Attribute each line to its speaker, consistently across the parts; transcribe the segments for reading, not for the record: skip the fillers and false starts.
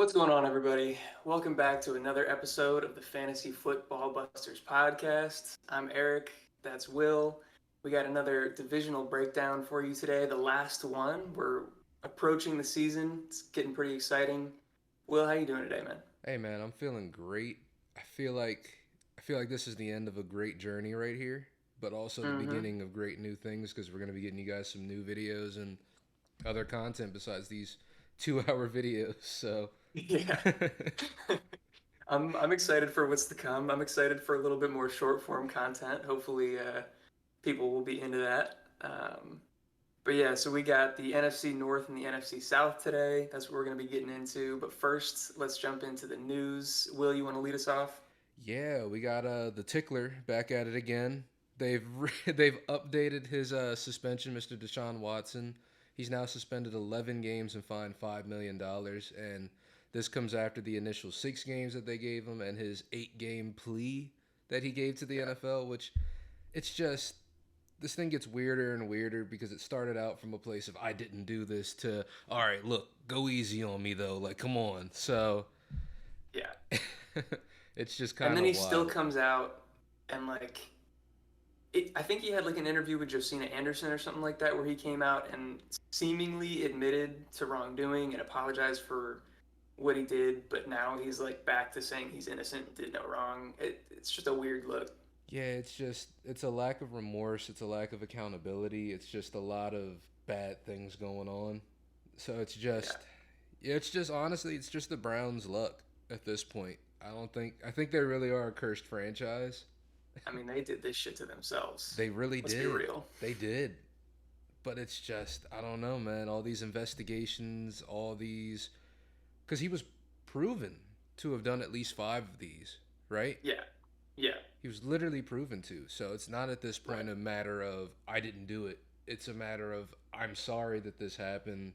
Speaker 1: What's going on, everybody? Welcome back to another episode of the Fantasy Football Busters podcast. I'm Eric. That's Will. We got another divisional breakdown for you today, the last one. We're approaching the season. It's getting pretty exciting. Will, how you doing today, man?
Speaker 2: Hey man, I'm feeling great. I feel like I feel like this is the end of a great journey right here, but also the
Speaker 1: Mm-hmm.
Speaker 2: beginning of great new things because we're going to be getting you guys some new videos and other content besides these 2 hour videos. So
Speaker 1: Yeah. I'm excited for what's to come. I'm excited for a little bit more short form content. Hopefully, people will be into that. But yeah, so we got the NFC North and the NFC South today. That's what we're going to be getting into. But first, let's jump into the news. Will, you want to lead us off?
Speaker 2: yeah, we got the tickler back at it again. They've updated his suspension, Mr. Deshaun Watson. He's now suspended 11 games and fined $5 million, and this comes after the initial 6 games that they gave him and his 8 game plea that he gave to the
Speaker 1: Yeah.
Speaker 2: NFL. Which it's just this thing gets weirder and weirder because it started out from a place of I didn't do this to all right, look, go easy on me though, like come on. So
Speaker 1: Yeah.
Speaker 2: it's just
Speaker 1: And
Speaker 2: kind
Speaker 1: then
Speaker 2: of
Speaker 1: he still
Speaker 2: wild.
Speaker 1: comes out and I think he had like an interview with Josina Anderson or something like that where he came out and seemingly admitted to wrongdoing and apologized for what he did, but now he's like back to saying he's innocent and did no wrong. It's just a weird look.
Speaker 2: Yeah, it's a lack of remorse, it's a lack of accountability, it's just a lot of bad things going on. So
Speaker 1: Yeah.
Speaker 2: it's just honestly, it's just the Browns' luck at this point. I think they really are a cursed franchise.
Speaker 1: I mean, they did this shit to themselves.
Speaker 2: They really
Speaker 1: Let's be
Speaker 2: did.
Speaker 1: real.
Speaker 2: They did. But it's just I don't know, man. All these investigations, all these because he was proven to have done at least 5 of these, right?
Speaker 1: Yeah. Yeah.
Speaker 2: He was literally proven to. So it's not at this
Speaker 1: Right.
Speaker 2: point a matter of I didn't do it. It's a matter of I'm sorry that this happened.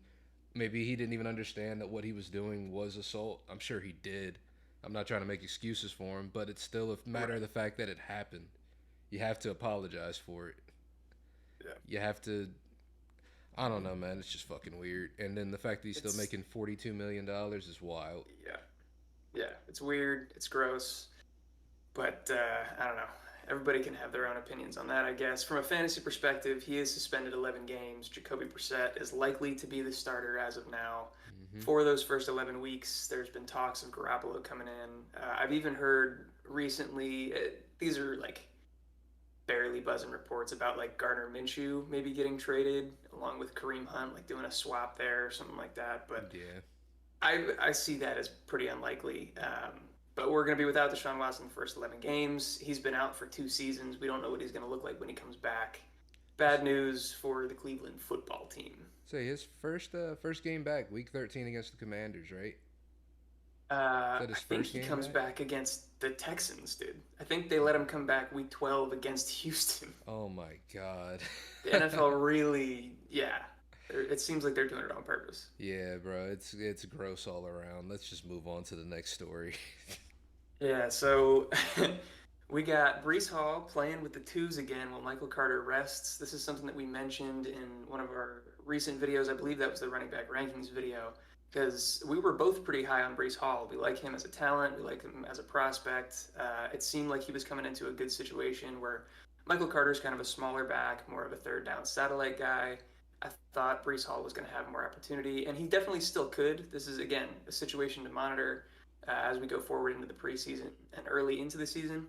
Speaker 2: Maybe he didn't even understand that what he was doing was assault. I'm sure he did. I'm not trying to make excuses for him, but it's still a matter of
Speaker 1: Right.
Speaker 2: the fact that it happened. You have to apologize for it.
Speaker 1: Yeah.
Speaker 2: You have to. I don't know, man. It's just fucking weird. And then the fact that he's still
Speaker 1: It's
Speaker 2: making $42 million is wild.
Speaker 1: yeah. Yeah. It's weird. It's gross. But I don't know. Everybody can have their own opinions on that, I guess. From a fantasy perspective, he is suspended 11 games. Jacoby Brissett is likely to be the starter as of now.
Speaker 2: Hmm.
Speaker 1: For those first 11 weeks, there's been talks of Garoppolo coming in. I've even heard recently, these are like barely buzzing reports about like Gardner Minshew maybe getting traded along with Kareem Hunt, like doing a swap there or something like that. But
Speaker 2: Yeah.
Speaker 1: I see that as pretty unlikely. But we're going to be without Deshaun Watson the first 11 games. He's been out for 2 seasons. We don't know what he's going to look like when he comes back. Bad news for the Cleveland football team.
Speaker 2: Say his first game back, week 13 against the Commanders, right? Is that
Speaker 1: I
Speaker 2: his
Speaker 1: think
Speaker 2: first
Speaker 1: he
Speaker 2: game
Speaker 1: comes
Speaker 2: back?
Speaker 1: back against the Texans, dude. I think they let him come back week 12 against Houston.
Speaker 2: Oh my god.
Speaker 1: The NFL really, yeah, it seems like they're doing it on purpose.
Speaker 2: Yeah, bro. It's gross all around. Let's just move on to the next story.
Speaker 1: Yeah, so we got Brees Hall playing with the twos again while Michael Carter rests. This is something that we mentioned in one of our recent videos. I believe that was the running back rankings video, because we were both pretty high on Brees Hall. We like him as a talent, we like him as a prospect. It seemed like he was coming into a good situation where Michael Carter's kind of a smaller back, more of a third down satellite guy. I thought Brees Hall was going to have more opportunity, and he definitely still could. This is, again, a situation to monitor as we go forward into the preseason and early into the season.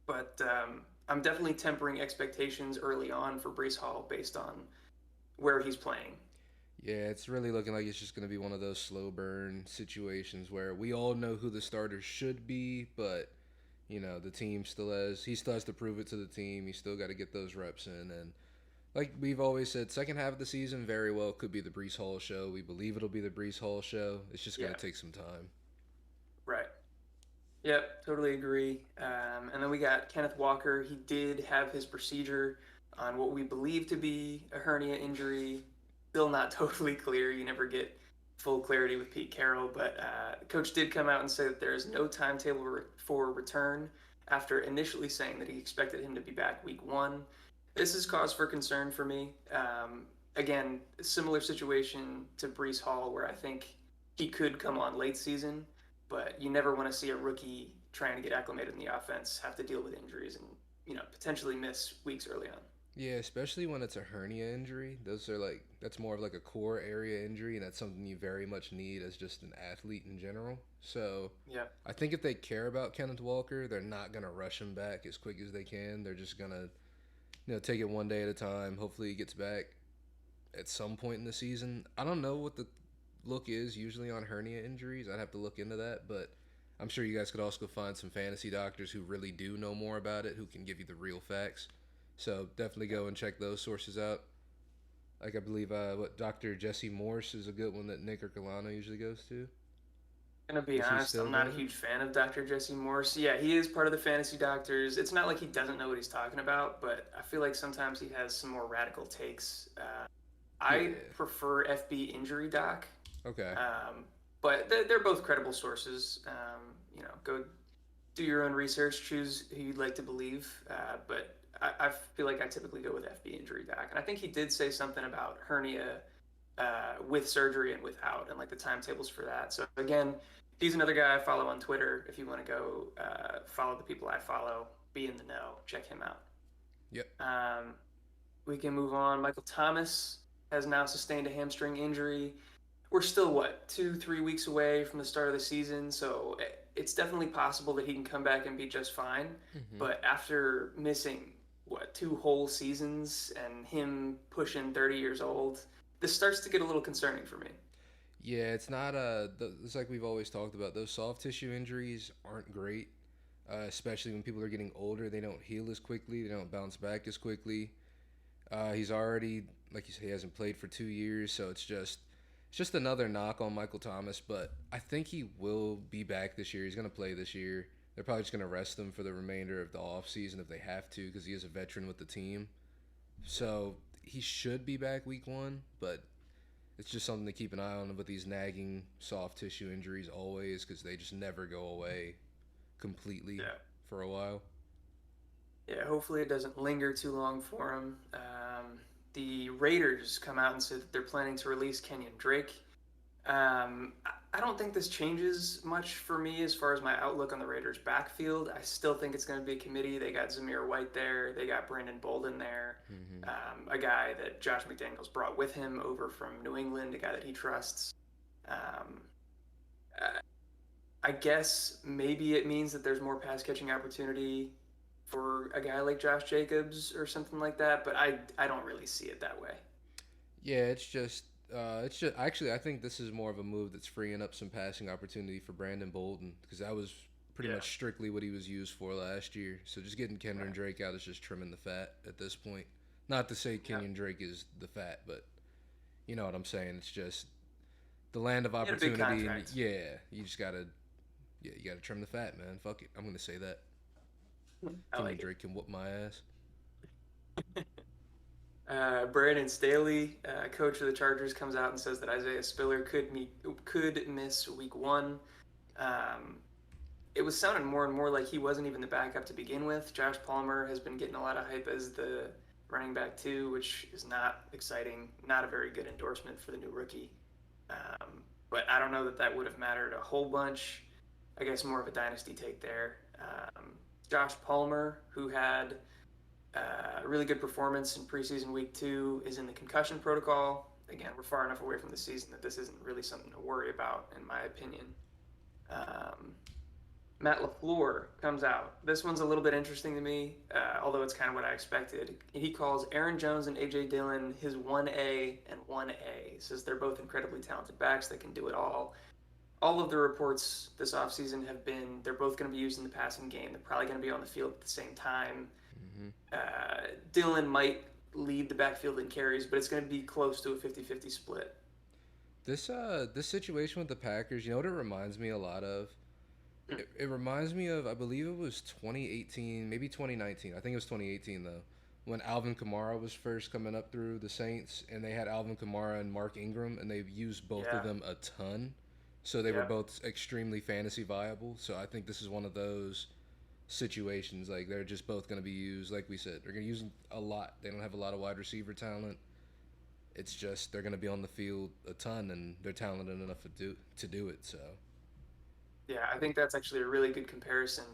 Speaker 1: But I'm definitely tempering expectations early on for Brees Hall based on where he's playing.
Speaker 2: Yeah, it's really looking like it's just going to be one of those slow burn situations where we all know who the starters should be, but the team still has he still has to prove it to the team. He still got to get those reps in, and like we've always said, second half of the season very well could be the Brees Hall show. We believe it'll be the Brees Hall show. It's just going
Speaker 1: Yeah,
Speaker 2: to take some time.
Speaker 1: right. Yep, totally agree. And then we got Kenneth Walker. He did have his procedure on what we believe to be a hernia injury. Still not totally clear. You never get full clarity with Pete Carroll, but the coach did come out and say that there is no timetable for return after initially saying that he expected him to be back week one. This is cause for concern for me. Again, similar situation to Brees Hall, where I think he could come on late season, but you never want to see a rookie trying to get acclimated in the offense have to deal with injuries and potentially miss weeks early on.
Speaker 2: Yeah, especially when it's a hernia injury. Those are like that's more of like a core area injury, and that's something you very much need as just an athlete in general. So,
Speaker 1: Yeah,
Speaker 2: I think if they care about Kenneth Walker, they're not gonna rush him back as quick as they can. They're just gonna take it one day at a time. Hopefully, he gets back at some point in the season. I don't know what the look is usually on hernia injuries. I'd have to look into that, but I'm sure you guys could also find some fantasy doctors who really do know more about it, who can give you the real facts. So definitely
Speaker 1: yeah.
Speaker 2: go and check those sources out. Like I believe what Dr. Jesse Morse is a good one that Nick Ercolano usually goes to.
Speaker 1: Gonna be
Speaker 2: Is he
Speaker 1: honest,
Speaker 2: still
Speaker 1: I'm not a
Speaker 2: doing it?
Speaker 1: huge fan of Dr. Jesse Morse. Yeah, he is part of the fantasy doctors. It's not like he doesn't know what he's talking about, but I feel like sometimes he has some more radical takes. I
Speaker 2: Yeah.
Speaker 1: prefer FB Injury Doc,
Speaker 2: Okay.
Speaker 1: um, but they're both credible sources. Go do your own research, choose who you'd like to believe. But I feel like I typically go with FB Injury Doc, and I think he did say something about hernia with surgery and without, and like the timetables for that. So again, he's another guy I follow on Twitter. If you want to go follow the people I follow, be in the know, check him out.
Speaker 2: Yep.
Speaker 1: Um, we can move on. Michael Thomas has now sustained a hamstring injury. We're still what 2, 3 weeks away from the start of the season, so it's definitely possible that he can come back and be just fine.
Speaker 2: Mm-hmm.
Speaker 1: But after missing what 2 whole seasons and him pushing 30 years old, this starts to get a little concerning for me.
Speaker 2: Yeah, it's not it's like we've always talked about. Those soft tissue injuries aren't great, especially when people are getting older. They don't heal as quickly. They don't bounce back as quickly. He's already, like you said, he hasn't played for 2 years, so it's just another knock on Michael Thomas. But I think he will be back this year. He's gonna play this year. They're probably just gonna rest him for the remainder of the off season if they have to, because he is a veteran with the team. So he should be back week one, but it's just something to keep an eye on with these nagging soft tissue injuries always, because they just never go away completely
Speaker 1: Yeah.
Speaker 2: for a while.
Speaker 1: Yeah, hopefully it doesn't linger too long for him. The Raiders come out and said that they're planning to release Kenyon Drake. I don't think this changes much for me as far as my outlook on the Raiders' backfield. I still think it's going to be a committee. They got Zamir White there. They got Brandon Bolden there,
Speaker 2: Mm-hmm.
Speaker 1: a guy that Josh McDaniels brought with him over from New England, a guy that he trusts. Um, I guess maybe it means that there's more pass catching opportunity for a guy like Josh Jacobs or something like that, but I don't really see it that way.
Speaker 2: Yeah, it's just actually I think this is more of a move that's freeing up some passing opportunity for Brandon Bolden, because that was pretty
Speaker 1: Yeah,
Speaker 2: much strictly what he was used for last year. So just getting Kenyon
Speaker 1: right.
Speaker 2: Drake out is just trimming the fat at this point. Not to say
Speaker 1: Yeah,
Speaker 2: Kenyon Drake is the fat, but you know what I'm saying. It's just the land of
Speaker 1: he had a big
Speaker 2: opportunity, and
Speaker 1: contract.
Speaker 2: yeah, you gotta trim the fat, man. Fuck it, I'm gonna say that.
Speaker 1: I
Speaker 2: Kenyon
Speaker 1: like it.
Speaker 2: Drake can whoop my ass.
Speaker 1: Brandon Staley, coach of the Chargers, comes out and says that Isaiah Spiller could miss Week 1. Um, it was sounding more and more like he wasn't even the backup to begin with. Josh Palmer has been getting a lot of hype as the running back too, which is not exciting. Not a very good endorsement for the new rookie. But I don't know that that would have mattered a whole bunch. I guess more of a dynasty take there. Josh Palmer, who had a really good performance in preseason week 2, is in the concussion protocol. Again, we're far enough away from the season that this isn't really something to worry about, in my opinion. Um, Matt LaFleur comes out. This one's a little bit interesting to me, although it's kind of what I expected. He calls Aaron Jones and A.J. Dillon his 1A and 1A. He says they're both incredibly talented backs that can do it all. All of the reports this offseason have been they're both going to be used in the passing game. They're probably going to be on the field at the same time.
Speaker 2: Mm-hmm.
Speaker 1: Dillon might lead the backfield in carries, but it's going to be close to a 50-50 split.
Speaker 2: This situation with the Packers, you know what it reminds me a lot of?
Speaker 1: Hmm.
Speaker 2: It reminds me of, I believe it was 2018, maybe 2019. I think it was 2018 though, when Alvin Kamara was first coming up through the Saints, and they had Alvin Kamara and Mark Ingram, and they used both of
Speaker 1: Yeah,
Speaker 2: them a ton. So they were
Speaker 1: yeah,
Speaker 2: both extremely fantasy viable. So I think this is one of those situations. Like they're just both going to be used. Like we said, they're going to use them a lot. They don't have a lot of wide receiver talent. It's just they're going to be on the field a ton, and they're talented enough to do it. So
Speaker 1: Yeah, I think that's actually a really good comparison,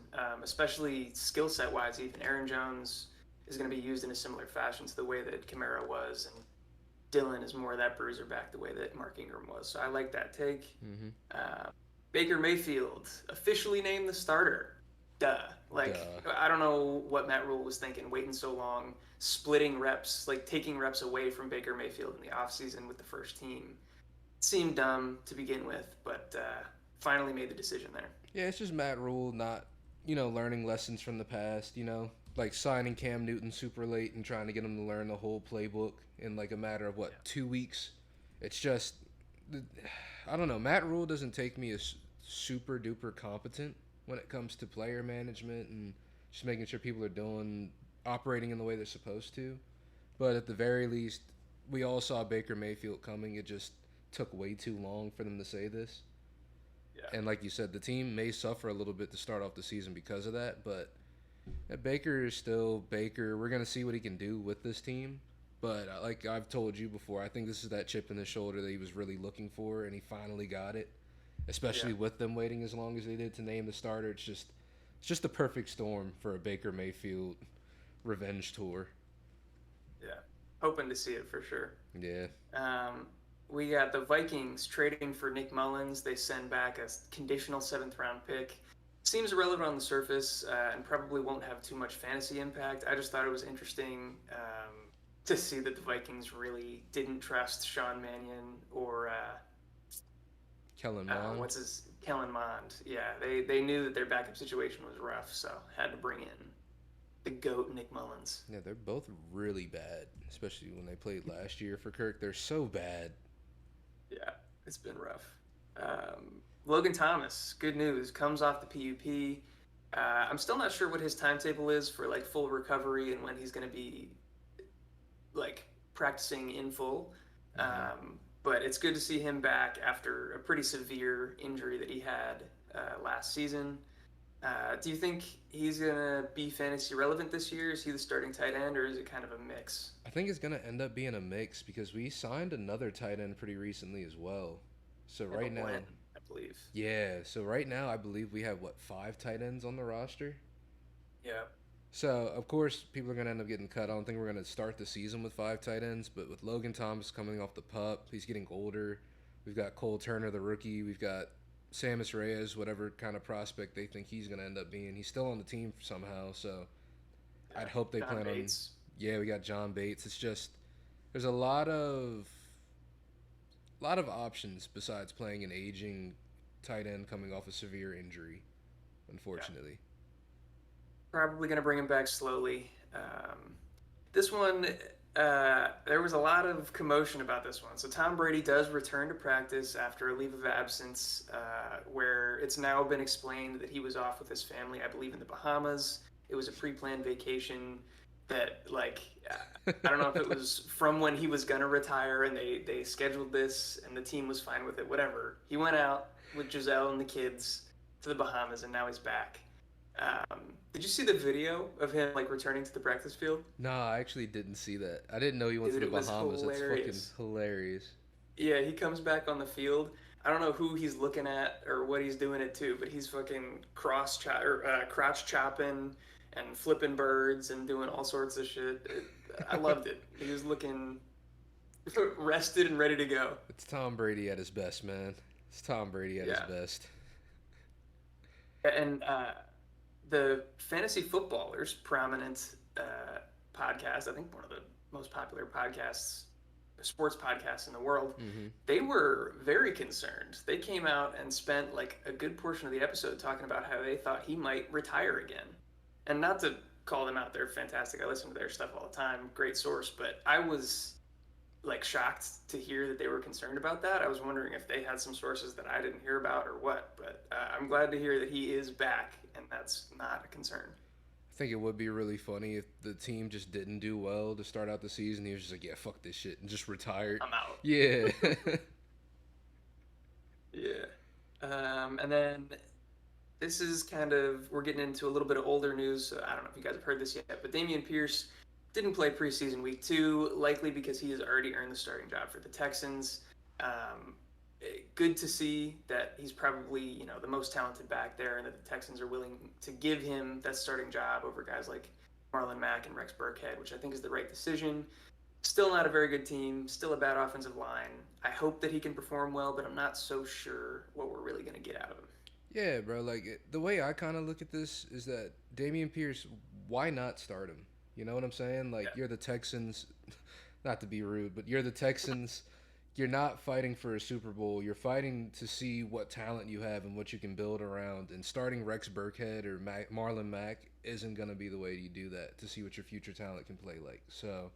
Speaker 1: especially skill set wise. Even Aaron Jones is going to be used in a similar fashion to the way that Kamara was, and Dylan is more of that bruiser back the way that Mark Ingram was. So I like that take.
Speaker 2: mm-hmm.
Speaker 1: Uh, Baker Mayfield officially named the starter. Duh. Like,
Speaker 2: Duh.
Speaker 1: I don't know what Matt Rule was thinking, waiting so long, splitting reps, like taking reps away from Baker Mayfield in the offseason with the first team. It seemed dumb to begin with, but finally made the decision there.
Speaker 2: Yeah, it's just Matt Rule not, learning lessons from the past, like signing Cam Newton super late and trying to get him to learn the whole playbook in like a matter of
Speaker 1: Yeah.
Speaker 2: 2 weeks. It's just, I don't know. Matt Rule doesn't take me as super duper competent when it comes to player management and just making sure people are operating in the way they're supposed to. But at the very least, we all saw Baker Mayfield coming. It just took way too long for them to say this.
Speaker 1: Yeah.
Speaker 2: And like you said, the team may suffer a little bit to start off the season because of that. But Baker is still Baker. We're going to see what he can do with this team. But like I've told you before, I think this is that chip in the shoulder that he was really looking for, and he finally got it.
Speaker 1: Yeah.
Speaker 2: Especially with them waiting as long as they did to name the starter, it's just the perfect storm for a Baker Mayfield revenge tour.
Speaker 1: Yeah. Hoping to see it for sure.
Speaker 2: Yeah,
Speaker 1: Um, we got the Vikings trading for Nick Mullins. They send back a conditional seventh round pick. Seems irrelevant on the surface and probably won't have too much fantasy impact. I just thought it was interesting to see that the Vikings really didn't trust Sean Mannion or
Speaker 2: Kellen Mond.
Speaker 1: what's his Kellen Mond. Yeah, they knew that their backup situation was rough, so had to bring in the goat Nick Mullins.
Speaker 2: Yeah, they're both really bad, especially when they played last year for Kirk. They're so bad.
Speaker 1: Yeah, it's been rough. Logan Thomas, good news, comes off the PUP. I'm still not sure what his timetable is for like full recovery and when he's going to be like practicing in full.
Speaker 2: Mm-hmm.
Speaker 1: But it's good to see him back after a pretty severe injury that he had last season. Do you think he's going to be fantasy relevant this year? Is he the starting tight end, or is it kind of a mix?
Speaker 2: I think it's gonna end up being a mix because we signed another tight end pretty recently as well. So
Speaker 1: Michael
Speaker 2: right now,
Speaker 1: Glenn, I believe.
Speaker 2: yeah. So right now, I believe we have 5 tight ends on the roster.
Speaker 1: Yeah.
Speaker 2: So of course, people are gonna end up getting cut. I don't think we're gonna start the season with 5 tight ends, but with Logan Thomas coming off the pup, he's getting older. We've got Cole Turner, the rookie. We've got Samus Reyes, whatever kind of prospect they think he's gonna end up being. He's still on the team somehow, so
Speaker 1: Yeah.
Speaker 2: I'd hope they
Speaker 1: John
Speaker 2: plan on.
Speaker 1: Bates.
Speaker 2: Yeah, we got John Bates. It's just there's a lot of options besides playing an aging tight end coming off a severe injury,
Speaker 1: Yeah.
Speaker 2: unfortunately.
Speaker 1: Probably going to bring him back slowly. This one, there was a lot of commotion about this one. So Tom Brady does return to practice after a leave of absence, where it's now been explained that he was off with his family, I believe in the Bahamas. It was a pre-planned vacation that, like, I don't know if it was from when he was gonna retire and they scheduled this and the team was fine with it. Whatever. He went out with Giselle and the kids to the Bahamas and now he's back. Did you see the video of him like returning to the practice field?
Speaker 2: Nah, I actually didn't see that. I didn't know he went to
Speaker 1: Dude,
Speaker 2: the
Speaker 1: it was
Speaker 2: Bahamas. That's fucking
Speaker 1: hilarious.
Speaker 2: hilarious.
Speaker 1: Yeah, he comes back on the field. I don't know who he's looking at or what he's doing it to, but he's fucking crotch chopping and flipping birds and doing all sorts of shit. I loved it. He was looking rested and ready to go.
Speaker 2: It's Tom Brady at his best, man. It's Tom Brady at his
Speaker 1: Yeah,
Speaker 2: best.
Speaker 1: and the fantasy footballers prominent podcast, I think one of the most popular podcasts, sports podcasts in the world,
Speaker 2: Mm-hmm.
Speaker 1: they were very concerned. They came out and spent like a good portion of the episode talking about how they thought he might retire again. And not to call them out, they're fantastic. I listen to their stuff all the time, great source, but I was like shocked to hear that they were concerned about that. I was wondering if they had some sources that I didn't hear about or what, but I'm glad to hear that he is back and that's not a concern.
Speaker 2: I think it would be really funny if the team just didn't do well to start out the season. He was just like, "Yeah, fuck this shit," and just retired.
Speaker 1: I'm out.
Speaker 2: Yeah.
Speaker 1: Yeah. And then this is kind of, we're getting into a little bit of older news. So I don't know if you guys have heard this yet, but Damian Pierce Didn't play preseason week 2, likely because he has already earned the starting job for the Texans. Um, Good to see that he's probably, the most talented back there, and that the Texans are willing to give him that starting job over guys like Marlon Mack and Rex Burkhead, which I think is the right decision. Still not a very good team, still a bad offensive line. I hope that he can perform well, but I'm not so sure what we're really going to get out of him.
Speaker 2: Yeah, bro. The way I kind of look at this is that Damian Pierce, why not start him? You know what I'm saying?
Speaker 1: Yeah,
Speaker 2: Like, you're the Texans. Not to be rude, but you're the Texans. You're not fighting for a Super Bowl. You're fighting to see what talent you have and what you can build around. And starting Rex Burkhead or Marlon Mack isn't going to be the way you do that to see what your future talent can play like. So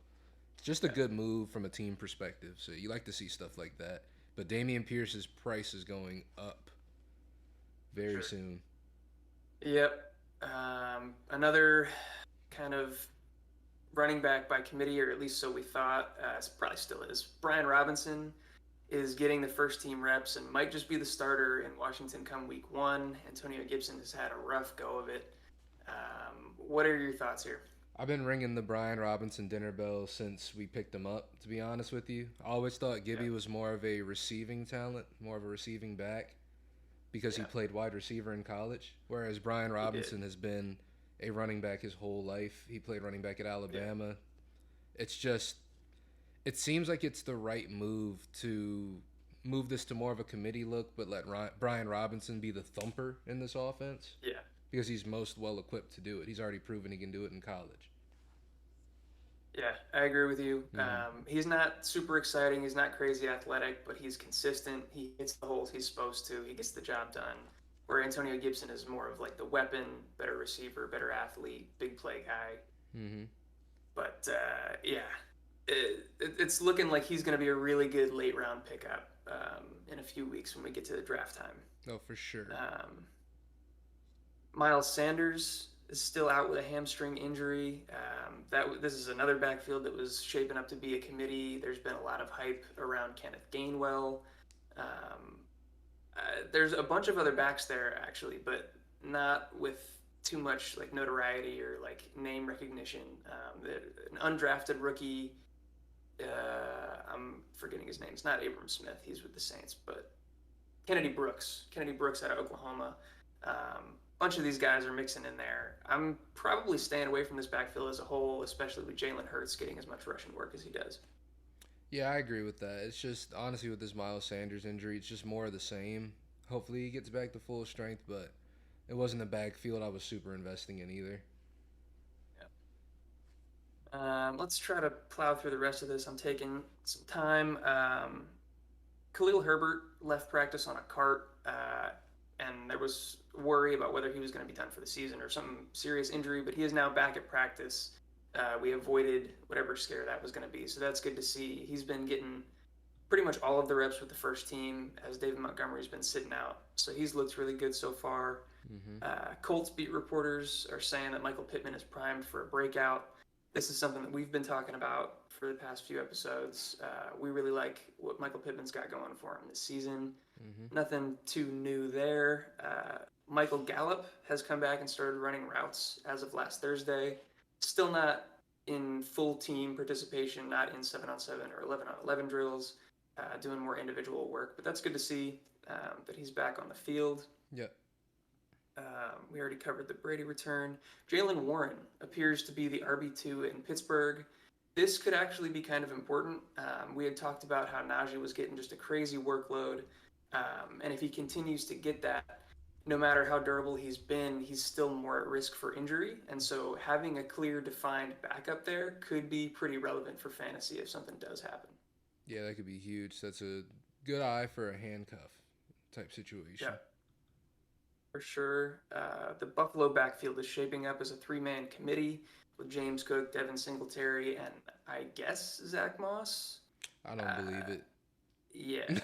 Speaker 2: it's just a
Speaker 1: yeah,
Speaker 2: good move from a team perspective. So you like to see stuff like that. But Damian Pierce's price is going up very
Speaker 1: sure.
Speaker 2: soon.
Speaker 1: Yep. Another kind of running back by committee, or at least so we thought, probably still is. Brian Robinson is getting the first team reps and might just be the starter in Washington come week 1. Antonio Gibson has had a rough go of it. What are your thoughts here?
Speaker 2: I've been ringing the Brian Robinson dinner bell since we picked him up, to be honest with you. I always thought
Speaker 1: Yeah,
Speaker 2: Gibby was more of a receiving talent, more of a receiving back, because he
Speaker 1: yeah,
Speaker 2: played wide receiver in college, whereas Brian
Speaker 1: he did.
Speaker 2: Robinson has been a running back his whole life. He played running back at
Speaker 1: Yeah,
Speaker 2: Alabama. It's just, it seems like it's the right move to move this to more of a committee look, but let Brian Robinson be the thumper in this offense
Speaker 1: yeah,
Speaker 2: because he's most well equipped to do it. He's already proven he can do it in college.
Speaker 1: yeah. I agree with you.
Speaker 2: Hmm.
Speaker 1: He's not super exciting. He's not crazy athletic, but he's consistent. He hits the holes he's supposed to. He gets the job done. Where Antonio Gibson is more of like the weapon, better receiver, better athlete, big play guy.
Speaker 2: Hmm.
Speaker 1: But yeah, it's looking like he's going to be a really good late round pickup in a few weeks when we get to the draft time.
Speaker 2: Oh, for sure.
Speaker 1: Um, Miles Sanders is still out with a hamstring injury. This is another backfield that was shaping up to be a committee. There's been a lot of hype around Kenneth Gainwell. Um, there's a bunch of other backs there actually, but not with too much like notoriety or like name recognition. An undrafted rookie. I'm forgetting his name. It's not Abram Smith. He's with the Saints, but Kennedy Brooks. Kennedy Brooks out of Oklahoma. Bunch of these guys are mixing in there. I'm probably staying away from this backfield as a whole, especially with Jalen Hurts getting as much rushing work as he does.
Speaker 2: Yeah, I agree with that. It's just honestly with this Miles Sanders injury, it's just more of the same. Hopefully he gets back to full strength, but it wasn't a backfield I was super investing in either.
Speaker 1: Let's try to plow through the rest of this. I'm taking some time. Khalil Herbert left practice on a cart, and there was worry about whether he was going to be done for the season or some serious injury, but he is now back at practice. We avoided whatever scare that was going to be, so that's good to see. He's been getting pretty much all of the reps with the first team as David Montgomery's been sitting out, so he's looked really good so far.
Speaker 2: Hmm.
Speaker 1: Colts beat reporters are saying that Michael Pittman is primed for a breakout. This is something that we've been talking about for the past few episodes. We really like what Michael Pittman's got going for him this season.
Speaker 2: Hmm.
Speaker 1: Nothing too new there. Michael Gallup has come back and started running routes as of last Thursday. Still not in full team participation, not in 7-on-7 or 11-on-11 drills, doing more individual work. But that's good to see that he's back on the field.
Speaker 2: Yeah.
Speaker 1: We already covered the Brady return. Jalen Warren appears to be the RB2 in Pittsburgh. This could actually be kind of important. We had talked about how Najee was getting just a crazy workload. And if he continues to get that, no matter how durable he's been, he's still more at risk for injury. And so having a clear, defined backup there could be pretty relevant for fantasy if something does happen.
Speaker 2: Yeah, that could be huge. That's a good eye for a handcuff type situation.
Speaker 1: Yeah, for sure. The Buffalo backfield is shaping up as a three-man committee with James Cook, Devin Singletary, and I guess Zach Moss.
Speaker 2: I don't believe
Speaker 1: Uh,
Speaker 2: it.
Speaker 1: yeah,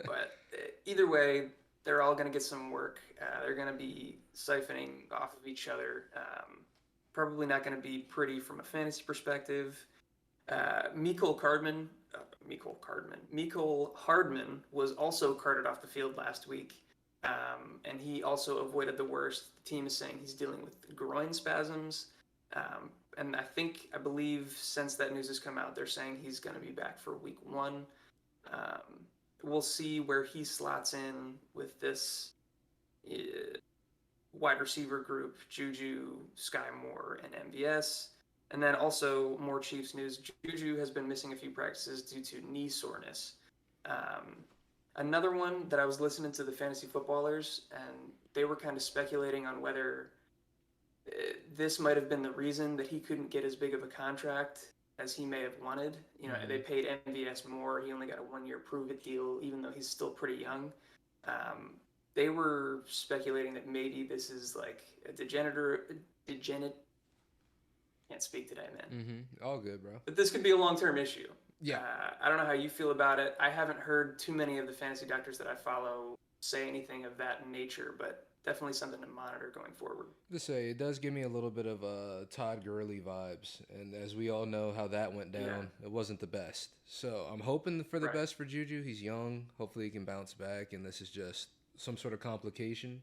Speaker 1: but either way, they're all going to get some work. They're going to be siphoning off of each other. Probably not going to be pretty from a fantasy perspective. Mecole Hardman was also carted off the field last week, and he also avoided the worst. The team is saying he's dealing with groin spasms. and I believe since that news has come out, they're saying he's going to be back for week 1. Um, we'll see where he slots in with this uh, wide receiver group: Juju, Sky Moore, and MVS. And then also more Chiefs news: Juju has been missing a few practices due to knee soreness. Um, Another one that I was listening to the fantasy footballers, and they were kind of speculating on whether this might have been the reason that he couldn't get as big of a contract as he may have wanted. You know, they
Speaker 2: Mm-hmm.
Speaker 1: paid MVS more. He only got a 1 year prove it deal, even though he's still pretty young. Um, they were speculating that maybe this is like a degenerate. Can't speak today, man.
Speaker 2: Mm-hmm. All good, bro.
Speaker 1: But this could be a long-term issue.
Speaker 2: Yeah.
Speaker 1: I don't know how you feel about it. I haven't heard too many of the fantasy doctors that I follow say anything of that nature, but definitely something to monitor going forward.
Speaker 2: To say it does give me a little bit of Todd Gurley vibes, and as we all know how that went
Speaker 1: Yeah,
Speaker 2: down, it wasn't the best. So I'm hoping for the
Speaker 1: right.
Speaker 2: best for Juju. He's young. Hopefully he can bounce back, and this is just some sort of complication.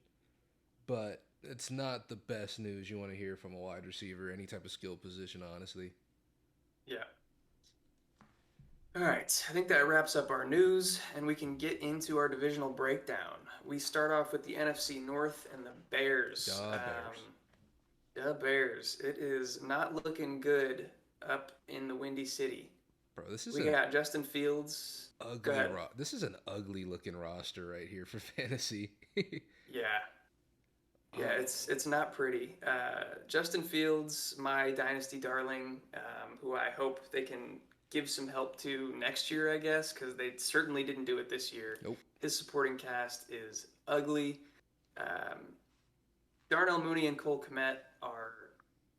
Speaker 2: But it's not the best news you want to hear from a wide receiver, any type of skill position, honestly.
Speaker 1: Yeah. All right, I think that wraps up our news, and we can get into our divisional breakdown. We start off with the NFC North and the Bears.
Speaker 2: Duh, Bears.
Speaker 1: The Bears. It is not looking good up in the Windy City.
Speaker 2: Bro, this is
Speaker 1: We
Speaker 2: an
Speaker 1: got Justin Fields. Go
Speaker 2: ugly
Speaker 1: ahead.
Speaker 2: This is an ugly looking roster right here for fantasy.
Speaker 1: Yeah, yeah,
Speaker 2: Oh,
Speaker 1: it's not pretty. Justin Fields, my dynasty darling, who I hope they can give some help to next year, I guess, because they certainly didn't do it this year.
Speaker 2: nope.
Speaker 1: His supporting cast is ugly. Um, Darnell Mooney and Cole Kmet are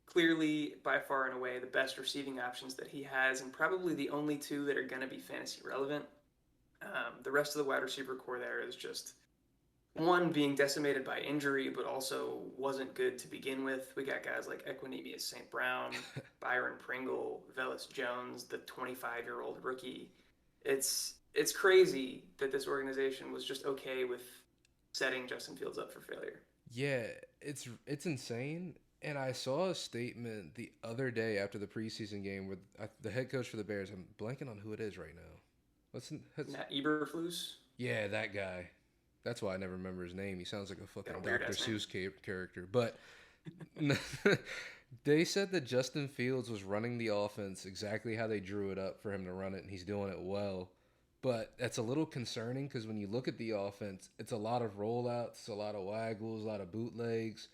Speaker 1: clearly, by far and away, the best receiving options that he has, and probably the only two that are going to be fantasy relevant. The rest of the wide receiver core there is just one being decimated by injury, but also wasn't good to begin with. We got guys like Equanimeous St. Brown, Byron Pringle, Velus Jones, the 25-year-old rookie. It's crazy that this organization was just okay with setting Justin Fields up for failure.
Speaker 2: Yeah, it's insane. And I saw a statement the other day after the preseason game where the head coach for the Bears, I'm blanking on who it is right now. What's
Speaker 1: Matt Eberflus,
Speaker 2: yeah, that guy. That's why I never remember his name. He sounds like a
Speaker 1: got a
Speaker 2: fucking
Speaker 1: weird
Speaker 2: Dr.
Speaker 1: ass name.
Speaker 2: Seuss character. But they said that Justin Fields was running the offense exactly how they drew it up for him to run it, and he's doing it well. But that's a little concerning because when you look at the offense, it's a lot of rollouts, a lot of waggles, a lot of bootlegs,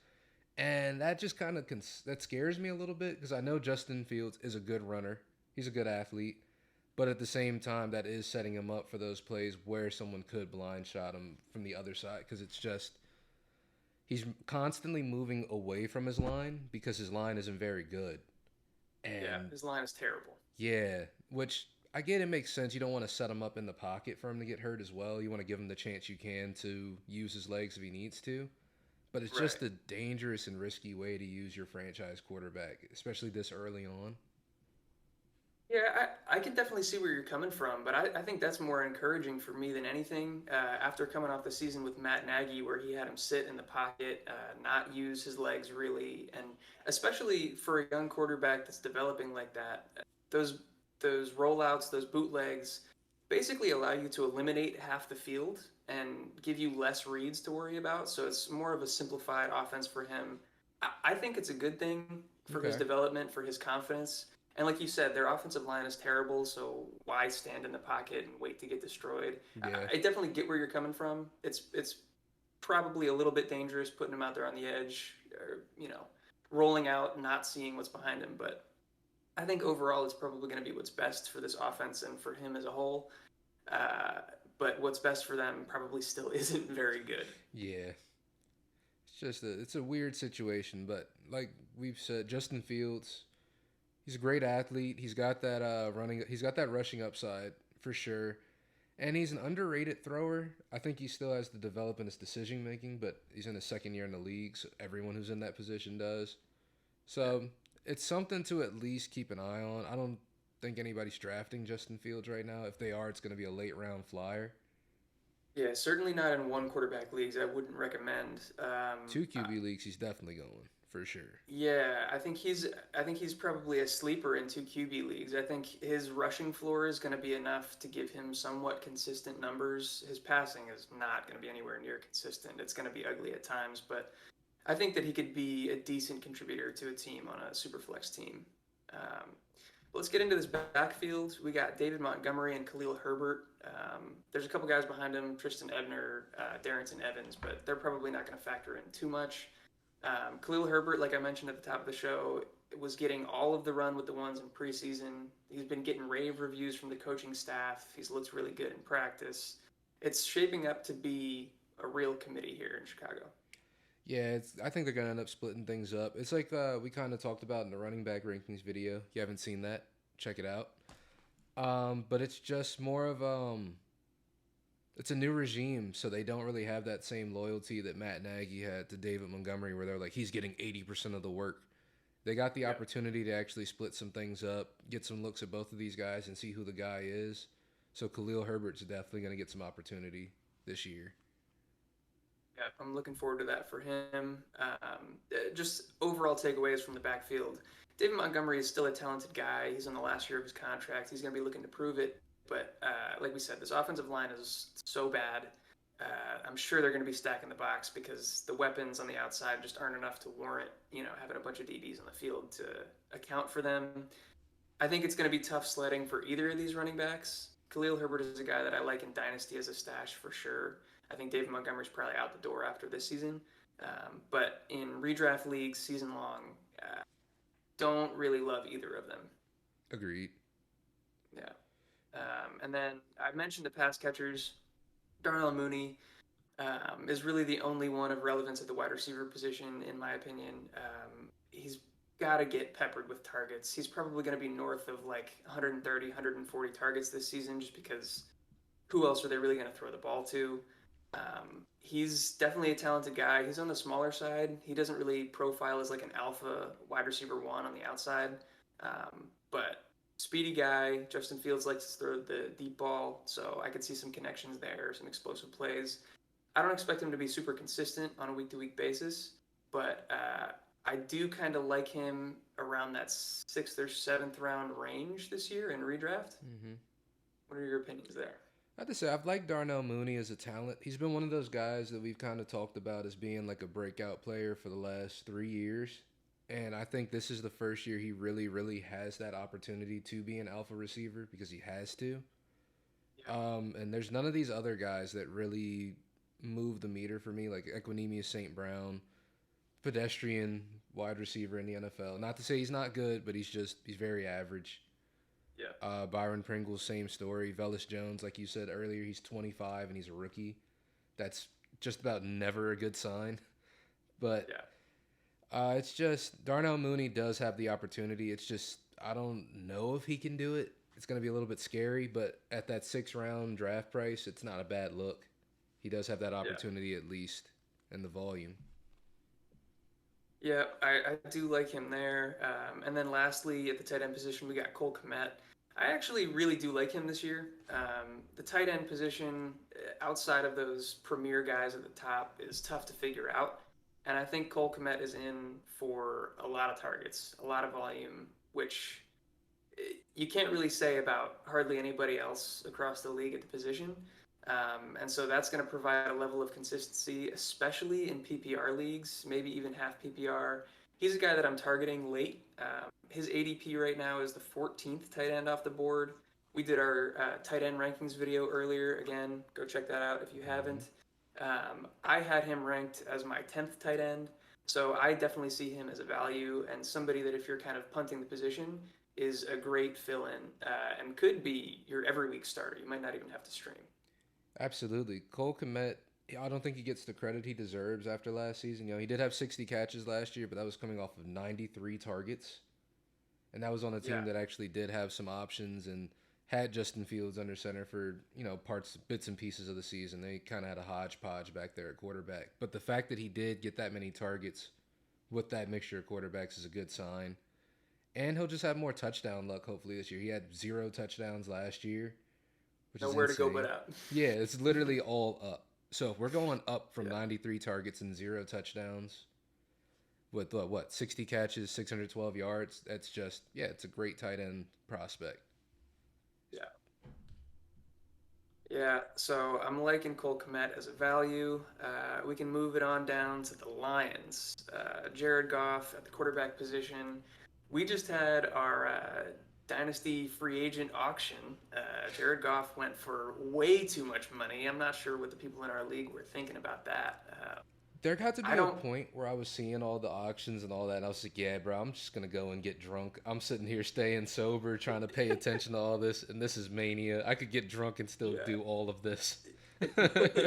Speaker 2: and that just kind of that scares me a little bit because I know Justin Fields is a good runner, he's a good athlete, but at the same time, that is setting him up for those plays where someone could blind shot him from the other side because it's just he's constantly moving away from his line because his line isn't very good.
Speaker 1: Yeah,
Speaker 2: And
Speaker 1: his line is terrible.
Speaker 2: yeah, which I get it makes sense. You don't want to set him up in the pocket for him to get hurt as well. You want to give him the chance you can to use his legs if he needs to. But it's
Speaker 1: Right.
Speaker 2: just a dangerous and risky way to use your franchise quarterback, especially this early on.
Speaker 1: Yeah, I can definitely see where you're coming from, but I think that's more encouraging for me than anything. After coming off the season with Matt Nagy, where he had him sit in the pocket, not use his legs really, and especially for a young quarterback that's developing like that, those those rollouts, those bootlegs, basically allow you to eliminate half the field and give you less reads to worry about. So it's more of a simplified offense for him. I think it's a good thing for his
Speaker 2: Okay.
Speaker 1: development, for his confidence. And like you said, their offensive line is terrible, so why stand in the pocket and wait to get destroyed?
Speaker 2: Yeah.
Speaker 1: I definitely get where you're coming from. It's probably a little bit dangerous putting him out there on the edge, or rolling out, not seeing what's behind him. But I think overall, it's probably going to be what's best for this offense and for him as a whole. Uh, but what's best for them probably still isn't very good.
Speaker 2: Yeah. It's a weird situation, but like we've said, Justin Fields, he's a great athlete. He's got that rushing upside for sure. And he's an underrated thrower. I think he still has to develop in his decision making, but he's in his second year in the league, so everyone who's in that position does.
Speaker 1: Yeah.
Speaker 2: So it's something to at least keep an eye on. I don't think anybody's drafting Justin Fields right now. If they are, it's going to be a late round flyer.
Speaker 1: Yeah, certainly not in one quarterback leagues. I wouldn't recommend.
Speaker 2: Two QB leagues, he's definitely going for sure.
Speaker 1: Yeah, I think he's probably a sleeper in two QB leagues. I think his rushing floor is going to be enough to give him somewhat consistent numbers. His passing is not going to be anywhere near consistent. It's going to be ugly at times, but I think that he could be a decent contributor to a team on a super flex team. Um, let's get into this backfield. We got David Montgomery and Khalil Herbert. There's a couple guys behind him, Tristan Ebner, Darrington Evans, but they're probably not going to factor in too much. Khalil Herbert, like I mentioned at the top of the show, was getting all of the run with the ones in preseason. He's been getting rave reviews from the coaching staff. He's looked really good in practice. It's shaping up to be a real committee here in Chicago.
Speaker 2: Yeah, I think they're gonna end up splitting things up. It's like we kind of talked about in the running back rankings video. You haven't seen that? Check it out. But it's just more of it's a new regime, so they don't really have that same loyalty that Matt Nagy had to David Montgomery, where they're like he's getting 80% of the work. They got the
Speaker 1: Yeah,
Speaker 2: opportunity to actually split some things up, get some looks at both of these guys, and see who the guy is. So Khalil Herbert's definitely going to get some opportunity this year.
Speaker 1: yeah, I'm looking forward to that for him. Just overall takeaways from the backfield. David Montgomery is still a talented guy. He's in the last year of his contract. He's going to be looking to prove it. But like we said, this offensive line is so bad. I'm sure they're going to be stacking the box because the weapons on the outside just aren't enough to warrant, having a bunch of DBs on the field to account for them. I think it's going to be tough sledding for either of these running backs. Khalil Herbert is a guy that I like in Dynasty as a stash for sure. I think David Montgomery's probably out the door after this season. But in redraft leagues, season long, don't really love either of them.
Speaker 2: Agreed.
Speaker 1: Yeah. And then I mentioned the pass catchers. Darnell Mooney is really the only one of relevance at the wide receiver position, in my opinion. He's got to get peppered with targets. He's probably going to be north of like 130, 140 targets this season just because who else are they really going to throw the ball to? He's definitely a talented guy. He's on the smaller side. He doesn't really profile as like an alpha wide receiver one on the outside. But speedy guy. Justin Fields likes to throw the deep ball, so I could see some connections there, some explosive plays. I don't expect him to be super consistent on a week to week basis, but I do kind of like him around that sixth or seventh round range this year in redraft.
Speaker 2: Mm-hmm.
Speaker 1: What are your opinions there?
Speaker 2: I have to say, I've liked Darnell Mooney as a talent. He's been one of those guys that we've kind of talked about as being like a breakout player for the last 3 years. And I think this is the first year he really, really has that opportunity to be an alpha receiver because he has to.
Speaker 1: Yeah.
Speaker 2: And there's none of these other guys that really move the meter for me, like Equinemius St. Brown, pedestrian wide receiver in the NFL. Not to say he's not good, but he's very average.
Speaker 1: Yeah.
Speaker 2: Byron Pringles, same story. Velus Jones, like you said earlier, he's 25 and he's a rookie. That's just about never a good sign. But
Speaker 1: Yeah.
Speaker 2: it's just Darnell Mooney does have the opportunity. It's just I don't know if he can do it. It's going to be a little bit scary, but at that 6 round draft price, it's not a bad look. He does have that
Speaker 1: Yeah.
Speaker 2: opportunity at least in the volume.
Speaker 1: Yeah, I do like him there. And then lastly, at the tight end position, we got Cole Kmet. I actually really do like him this year. The tight end position, outside of those premier guys at the top, is tough to figure out. And I think Cole Kmet is in for a lot of targets, a lot of volume, which you can't really say about hardly anybody else across the league at the position. And so that's going to provide a level of consistency, especially in PPR leagues, maybe even half PPR. He's a guy that I'm targeting late. His ADP right now is the 14th tight end off the board. We did our tight end rankings video earlier. Again, go check that out if you
Speaker 2: Mm-hmm.
Speaker 1: haven't. I had him ranked as my 10th tight end. So I definitely see him as a value and somebody that if you're kind of punting the position is a great fill-in and could be your every week starter. You might not even have to stream.
Speaker 2: Absolutely. Cole Kmet, I don't think he gets the credit he deserves after last season. He did have 60 catches last year, but that was coming off of 93 targets. And that was on a
Speaker 1: Yeah.
Speaker 2: team that actually did have some options and had Justin Fields under center for, parts, bits and pieces of the season. They kind of had a hodgepodge back there at quarterback. But the fact that he did get that many targets with that mixture of quarterbacks is a good sign. And he'll just have more touchdown luck hopefully this year. He had 0 touchdowns last year, which is
Speaker 1: Nowhere to go but
Speaker 2: insane.
Speaker 1: up.
Speaker 2: Yeah, it's literally all up. So if we're going up from
Speaker 1: Yeah.
Speaker 2: 93 targets and 0 touchdowns, with what 60 catches, 612 yards. That's just yeah, it's a great tight end prospect.
Speaker 1: Yeah. Yeah, so I'm liking Cole Kmet as a value. We can move it on down to the Lions. Jared Goff at the quarterback position. We just had our dynasty free agent auction. Jared Goff went for way too much money. I'm not sure what the people in our league were thinking about that.
Speaker 2: There got to
Speaker 1: I
Speaker 2: be a
Speaker 1: don't.
Speaker 2: point where I was seeing all the auctions and all that, and I was like, yeah, bro, I'm just gonna go and get drunk. I'm sitting here staying sober, trying to pay attention to all this, and this is mania. I could get drunk and still
Speaker 1: Yeah,
Speaker 2: do all of this.
Speaker 1: you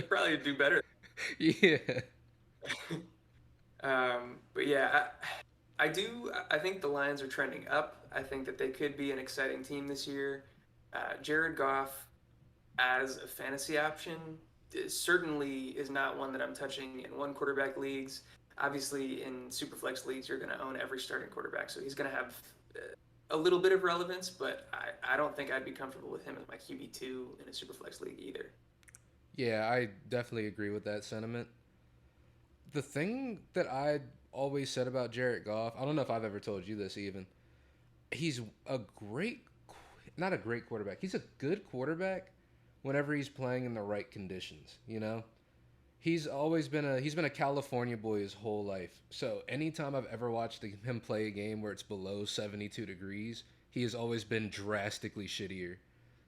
Speaker 1: probably do better.
Speaker 2: Yeah.
Speaker 1: But yeah, I do. I think the Lions are trending up. I think that they could be an exciting team this year. Jared Goff as a fantasy option certainly is not one that I'm touching in one quarterback leagues. Obviously, in superflex leagues, you're going to own every starting quarterback, so he's going to have a little bit of relevance. But I don't think I'd be comfortable with him as my QB2 in a superflex league either.
Speaker 2: Yeah, I definitely agree with that sentiment. The thing that I always said about Jared Goff, I don't know if I've ever told you this even. He's a great, not a great quarterback. He's a good quarterback whenever he's playing in the right conditions. You know, he's been a California boy his whole life. So anytime I've ever watched him play a game where it's below 72 degrees, he has always been drastically shittier.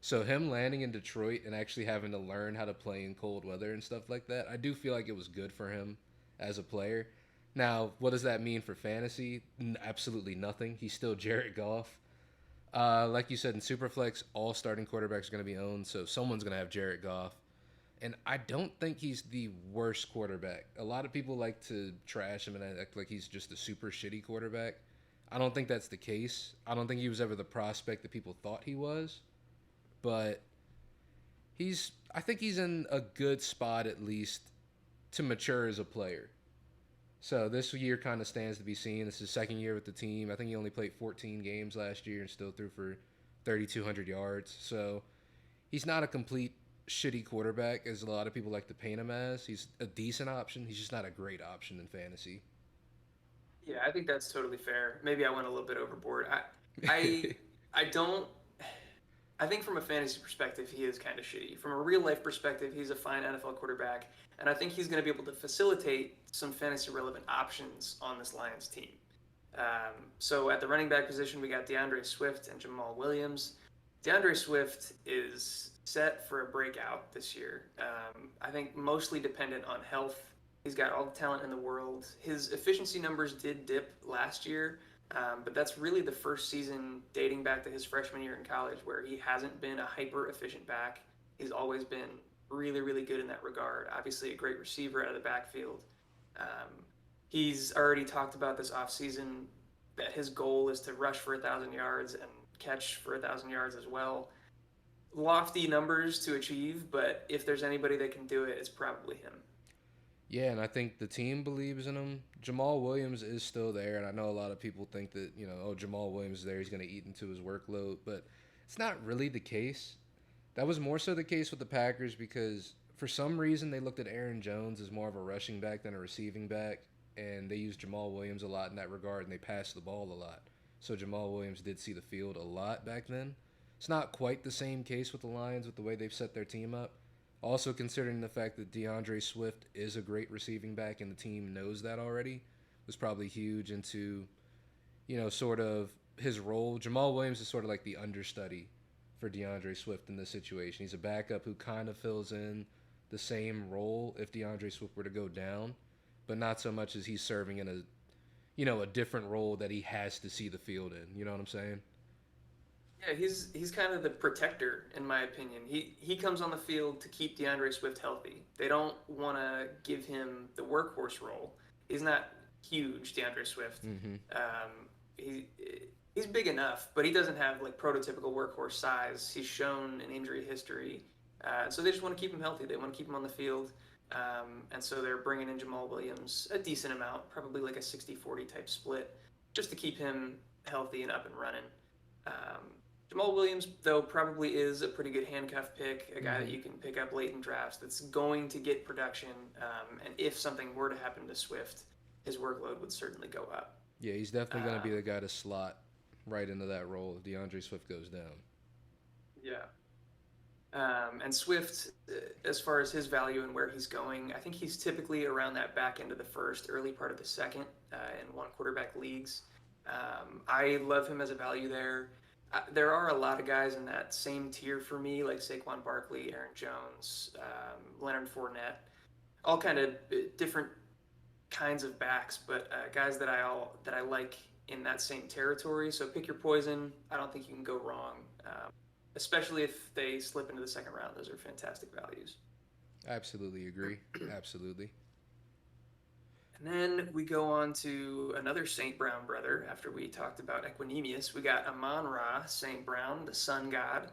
Speaker 2: So him landing in Detroit and actually having to learn how to play in cold weather and stuff like that, I do feel like it was good for him as a player. Now, what does that mean for fantasy? Absolutely nothing. He's still Jared Goff. Like you said, in Superflex, all starting quarterbacks are going to be owned, so someone's going to have Jared Goff. And I don't think he's the worst quarterback. A lot of people like to trash him and act like he's just a super shitty quarterback. I don't think that's the case. I don't think he was ever the prospect that people thought he was. But I think he's in a good spot at least to mature as a player. So this year kind of stands to be seen. This is his second year with the team. I think he only played 14 games last year and still threw for 3,200 yards. So he's not a complete shitty quarterback as a lot of people like to paint him as. He's a decent option. He's just not a great option in fantasy.
Speaker 1: Yeah, I think that's totally fair. Maybe I went a little bit overboard. I, I don't. I think from a fantasy perspective, he is kind of shitty. From a real life perspective, he's a fine NFL quarterback, and I think he's going to be able to facilitate some fantasy relevant options on this Lions team. So at the running back position, we got DeAndre Swift and Jamal Williams. DeAndre Swift is set for a breakout this year. I think mostly dependent on health. He's got all the talent in the world. His efficiency numbers did dip last year, but that's really the first season dating back to his freshman year in college where he hasn't been a hyper efficient back. He's always been really, really good in that regard. Obviously, a great receiver out of the backfield. Um, he's already talked about this offseason that his goal is to rush for 1,000 yards and catch for 1,000 yards as well. Lofty numbers to achieve, but if there's anybody that can do it, it's probably him.
Speaker 2: Yeah, and I think the team believes in him. Jamal Williams is still there, and I know a lot of people think that, oh, Jamal Williams is there, he's going to eat into his workload, but it's not really the case. That was more so the case with the Packers because for some reason they looked at Aaron Jones as more of a rushing back than a receiving back, and they used Jamal Williams a lot in that regard, and they passed the ball a lot. So Jamal Williams did see the field a lot back then. It's not quite the same case with the Lions with the way they've set their team up. Also, considering the fact that DeAndre Swift is a great receiving back and the team knows that already, was probably huge into, sort of his role. Jamal Williams is sort of like the understudy for DeAndre Swift in this situation. He's a backup who kind of fills in the same role if DeAndre Swift were to go down, but not so much as he's serving in a different role that he has to see the field in. You know what I'm saying?
Speaker 1: Yeah, he's kind of the protector, in my opinion. He comes on the field to keep DeAndre Swift healthy. They don't want to give him the workhorse role. He's not huge, DeAndre Swift.
Speaker 2: Mm-hmm.
Speaker 1: He he's big enough, but he doesn't have like prototypical workhorse size. He's shown an injury history, so they just want to keep him healthy. They want to keep him on the field, and so they're bringing in Jamal Williams a decent amount, probably like a 60-40 type split, just to keep him healthy and up and running. Um, Jamal Williams, though, probably is a pretty good handcuff pick, a guy that you can pick up late in drafts that's going to get production. And if something were to happen to Swift, his workload would certainly go up.
Speaker 2: Yeah, he's definitely going to be
Speaker 1: Um,
Speaker 2: the guy to slot right into that role if DeAndre Swift goes down.
Speaker 1: yeah. And Swift, as far as his value and where he's going, I think he's typically around that back end of the first, early part of the second in one quarterback leagues. I love him as a value there. There are a lot of guys in that same tier for me, like Saquon Barkley, Aaron Jones, Leonard Fournette, all kind of different kinds of backs, but guys that I like in that same territory. So pick your poison. I don't think you can go wrong, especially if they slip into the second round. Those are fantastic values.
Speaker 2: Absolutely agree. Absolutely.
Speaker 1: And then we go on to another St. Brown brother after we talked about Equinemius. We got Amon-Ra St. Brown, the sun god.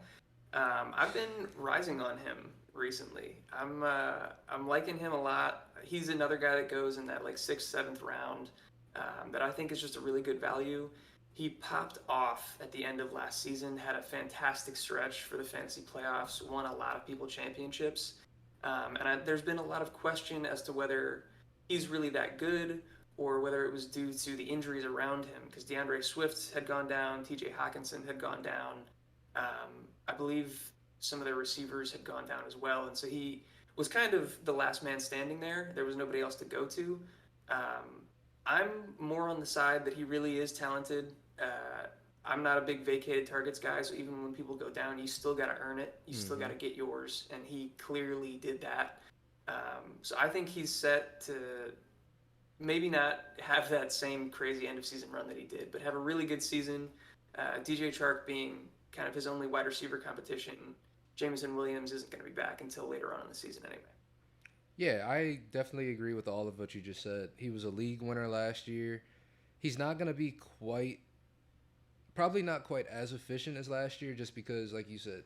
Speaker 1: I've been rising on him recently. I'm liking him a lot. He's another guy that goes in that like sixth, seventh round that I think is just a really good value. He popped off at the end of last season, had a fantastic stretch for the fantasy playoffs, won a lot of people championships, there's been a lot of question as to whether he's really that good or whether it was due to the injuries around him because DeAndre Swift had gone down, TJ Hawkinson had gone down. I believe some of their receivers had gone down as well. And so he was kind of the last man standing there. There was nobody else to go to. I'm more on the side that he really is talented. I'm not a big vacated targets guy, so even when people go down, you still got to earn it. You still got to get yours, and he clearly did that. So I think he's set to maybe not have that same crazy end of season run that he did, but have a really good season. DJ Chark being kind of his only wide receiver competition. Jameson Williams isn't going to be back until later on in the season anyway.
Speaker 2: Yeah, I definitely agree with all of what you just said. He was a league winner last year. He's not going to be probably not quite as efficient as last year just because, like you said,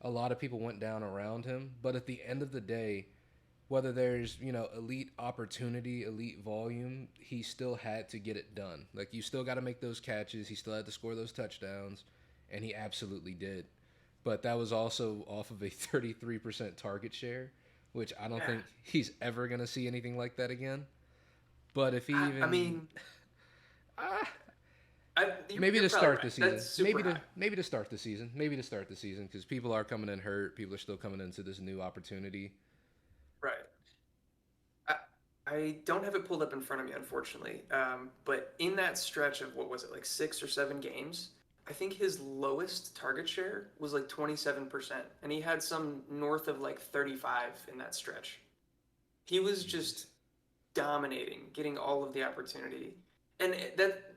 Speaker 2: a lot of people went down around him. But at the end of the day, whether there's, elite opportunity, elite volume, he still had to get it done. Like, you still got to make those catches. He still had to score those touchdowns, and he absolutely did. But that was also off of a 33% target share, which I don't
Speaker 1: Yeah.
Speaker 2: think he's ever going to see anything like that again. But if he
Speaker 1: I
Speaker 2: even
Speaker 1: mean,
Speaker 2: ah, maybe
Speaker 1: you're
Speaker 2: to
Speaker 1: probably
Speaker 2: start the
Speaker 1: right.
Speaker 2: season,
Speaker 1: That's super high.
Speaker 2: maybe to start the season, because people are coming in hurt. People are still coming into this new opportunity.
Speaker 1: Right. I, I don't have it pulled up in front of me, unfortunately. But in that stretch of what was it, like 6 or 7 games, I think his lowest target share was like 27%, and he had some north of like 35 in that stretch. He was
Speaker 2: Jeez.
Speaker 1: just dominating, getting all of the opportunity. And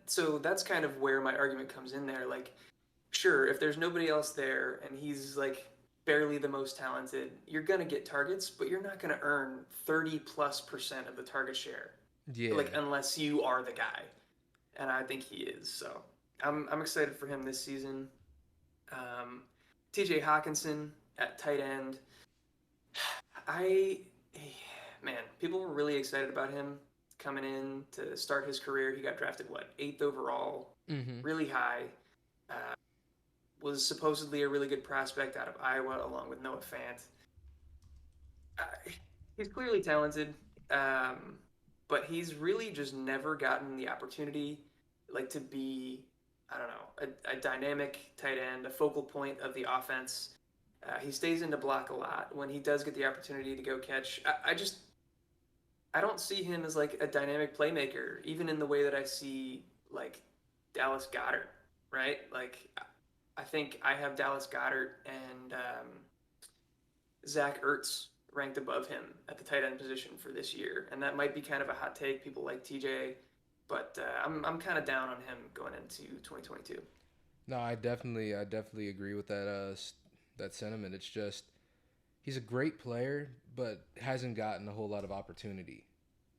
Speaker 1: so that's kind of where my argument comes in there. Like, sure, if there's nobody else there and he's like barely the most talented, you're going to get targets, but you're not going to earn 30+% of the target share. Like,
Speaker 2: Yeah,
Speaker 1: unless you are the guy. And I think he is. So I'm excited for him this season. Um, TJ Hawkinson at tight end. I man, people were really excited about him coming in to start his career. He got drafted what, eighth overall,
Speaker 2: mm-hmm.
Speaker 1: really high. Uh, was supposedly a really good prospect out of Iowa, along with Noah Fant. Uh, he's clearly talented, um, but he's really just never gotten the opportunity, like to be, I don't know, a dynamic tight end, a focal point of the offense. He stays in the block a lot. When he does get the opportunity to go catch, I don't see him as like a dynamic playmaker, even in the way that I see like Dallas Goedert, right? Like I think I have Dallas Goedert and Zach Ertz ranked above him at the tight end position for this year, and that might be kind of a hot take. People like TJ, but I'm kind of down on him going into 2022.
Speaker 2: No, I definitely agree with that sentiment. It's just he's a great player, but hasn't gotten a whole lot of opportunity.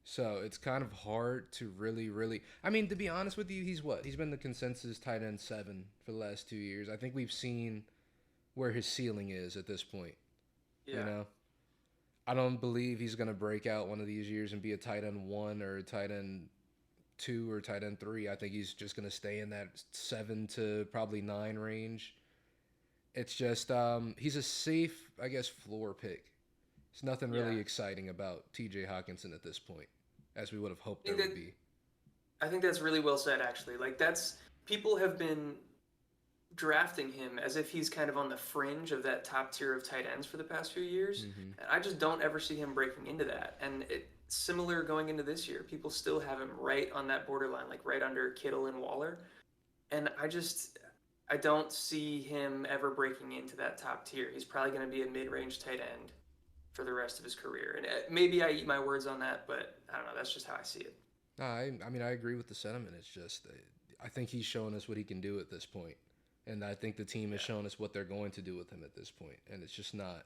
Speaker 2: So it's kind of hard to really. I mean, to be honest with you, he's what? He's been the consensus tight end 7 for the last 2 years. I think we've seen where his ceiling is at this point. You
Speaker 1: Yeah,
Speaker 2: know, I don't believe he's gonna break out one of these years and be a tight end 1 or a tight end 2 or tight end 3. I think he's just gonna stay in that 7 to probably 9 range. It's just he's a safe, I guess, floor pick. There's nothing
Speaker 1: yeah.
Speaker 2: really exciting about T.J. Hawkinson at this point, as we would have hoped
Speaker 1: I
Speaker 2: there
Speaker 1: think
Speaker 2: would
Speaker 1: that
Speaker 2: be.
Speaker 1: I think that's really well said, actually. Like, that's people have been drafting him as if he's kind of on the fringe of that top tier of tight ends for the past few years.
Speaker 2: Hmm.
Speaker 1: And I just don't ever see him breaking into that. And similar going into this year, people still have him right on that borderline, like right under Kittle and Waller. And I don't see him ever breaking into that top tier. He's probably going to be a mid-range tight end for the rest of his career. And maybe I eat my words on that, but I don't know. That's just how I see it.
Speaker 2: No, I mean, I agree with the sentiment. It's just, I think he's shown us what he can do at this point, and I think the team has
Speaker 1: Yeah.
Speaker 2: shown us what they're going to do with him at this point. And it's just not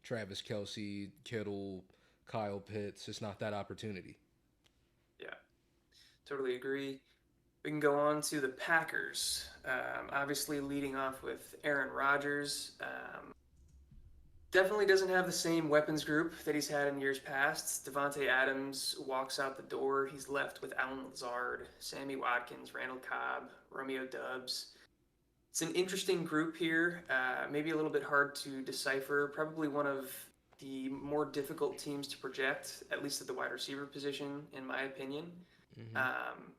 Speaker 2: Travis Kelsey, Kittle, Kyle Pitts. It's not that opportunity.
Speaker 1: Yeah. Totally agree. We can go on to the Packers. Obviously, leading off with Aaron Rodgers. Definitely doesn't have the same weapons group that he's had in years past. Devontae Adams walks out the door. He's left with Allen Lazard, Sammy Watkins, Randall Cobb, Romeo Dubs. It's an interesting group here. Maybe a little bit hard to decipher. Probably one of the more difficult teams to project, at least at the wide receiver position, in my opinion.
Speaker 2: Hmm.
Speaker 1: Um,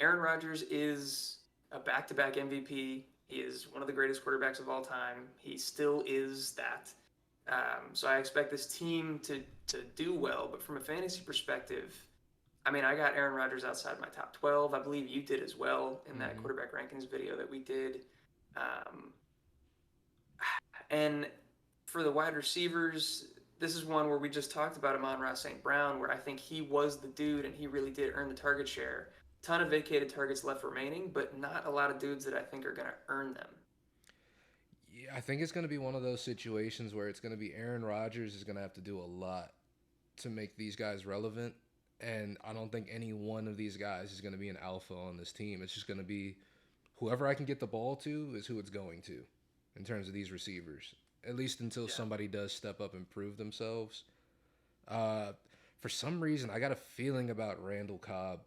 Speaker 1: Aaron Rodgers is a back-to-back MVP. He is one of the greatest quarterbacks of all time. He still is that. So I expect this team to do well. But from a fantasy perspective, I mean, I got Aaron Rodgers outside my top 12. I believe you did as well in that
Speaker 2: Hmm.
Speaker 1: quarterback rankings video that we did. Um, and for the wide receivers, this is one where we just talked about Amon-Ra St. Brown, where I think he was the dude and he really did earn the target share. Ton of vacated targets left remaining, but not a lot of dudes that I think are going to earn them.
Speaker 2: Yeah, I think it's going to be one of those situations where it's going to be Aaron Rodgers is going to have to do a lot to make these guys relevant. And I don't think any one of these guys is going to be an alpha on this team. It's just going to be whoever I can get the ball to is who it's going to in terms of these receivers, at least until
Speaker 1: Yeah.
Speaker 2: somebody does step up and prove themselves. Uh, for some reason, I got a feeling about Randall Cobb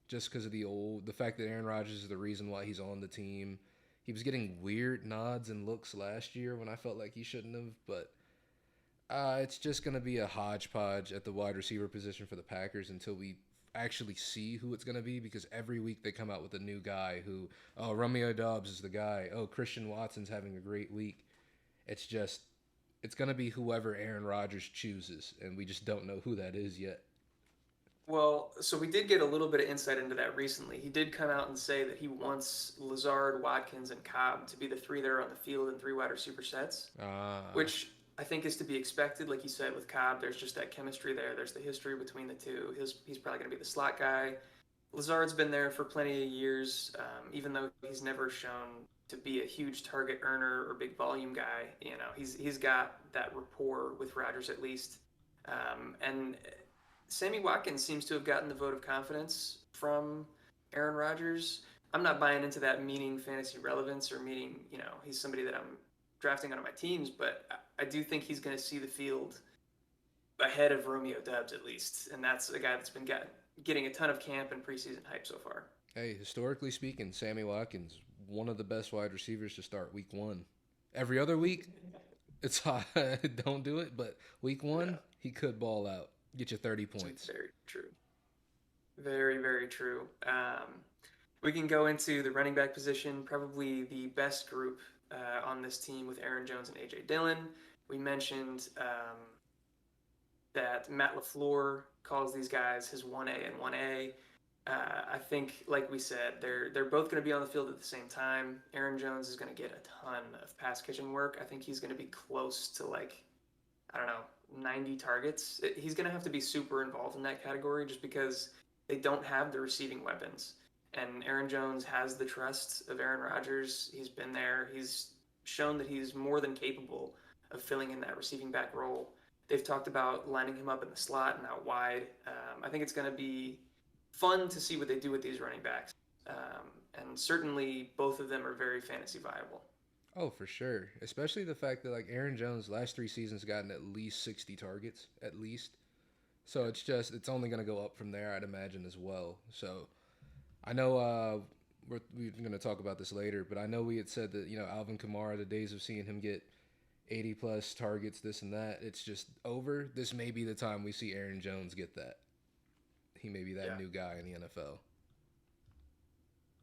Speaker 2: just because of the fact that Aaron Rodgers is the reason why he's on the team. He was getting weird nods and looks last year when I felt like he shouldn't have, but it's just going to be a hodgepodge at the wide receiver position for the Packers until we actually see who it's going to be because every week they come out with a new guy who, oh, Romeo Dobbs is the guy. Oh, Christian Watson's having a great week. It's just, it's going to be whoever Aaron Rodgers chooses, and we just don't know who that is yet.
Speaker 1: Well, so we did get a little bit of insight into that recently. He did come out and say that he wants Lazard, Watkins, and Cobb to be the three that are on the field in three wide receiver sets,
Speaker 2: Uh,
Speaker 1: which I think is to be expected. Like you said, with Cobb, there's just that chemistry there. There's the history between the two. He's probably going to be the slot guy. Lazard's been there for plenty of years, even though he's never shown to be a huge target earner or big volume guy. You know, he's got that rapport with Rodgers at least. And Sammy Watkins seems to have gotten the vote of confidence from Aaron Rodgers. I'm not buying into that meaning fantasy relevance or meaning, he's somebody that I'm drafting onto my teams, but I do think he's going to see the field ahead of Romeo Dubs at least. And that's a guy that's been getting a ton of camp and preseason hype so far.
Speaker 2: hey, historically speaking, Sammy Watkins, one of the best wide receivers to start week one. Every other week, it's hot. Don't do it, but week
Speaker 1: Yeah,
Speaker 2: one, he could ball out, get you 30
Speaker 1: it's
Speaker 2: points.
Speaker 1: very true. Very, very true. We can go into the running back position, probably the best group on this team with Aaron Jones and A.J. Dillon. We mentioned that Matt LaFleur calls these guys his 1A and 1A. I think, like we said, they're both going to be on the field at the same time. Aaron Jones is going to get a ton of pass catching work. I think he's going to be close to I don't know, 90 targets. He's going to have to be super involved in that category just because they don't have the receiving weapons. And Aaron Jones has the trust of Aaron Rodgers. He's been there. He's shown that he's more than capable of filling in that receiving back role. They've talked about lining him up in the slot and out wide. I think it's going to be fun to see what they do with these running backs. And certainly both of them are very fantasy viable.
Speaker 2: Oh, for sure. Especially the fact that like Aaron Jones last 3 seasons gotten at least 60 targets, at least. So it's only going to go up from there, I'd imagine as well. So I know we're going to talk about this later, but I know we had said that Alvin Kamara, the days of seeing him get 80 plus targets, this and that, it's just over. This may be the time we see Aaron Jones get that. He may be that
Speaker 1: Yeah.
Speaker 2: new guy in the NFL.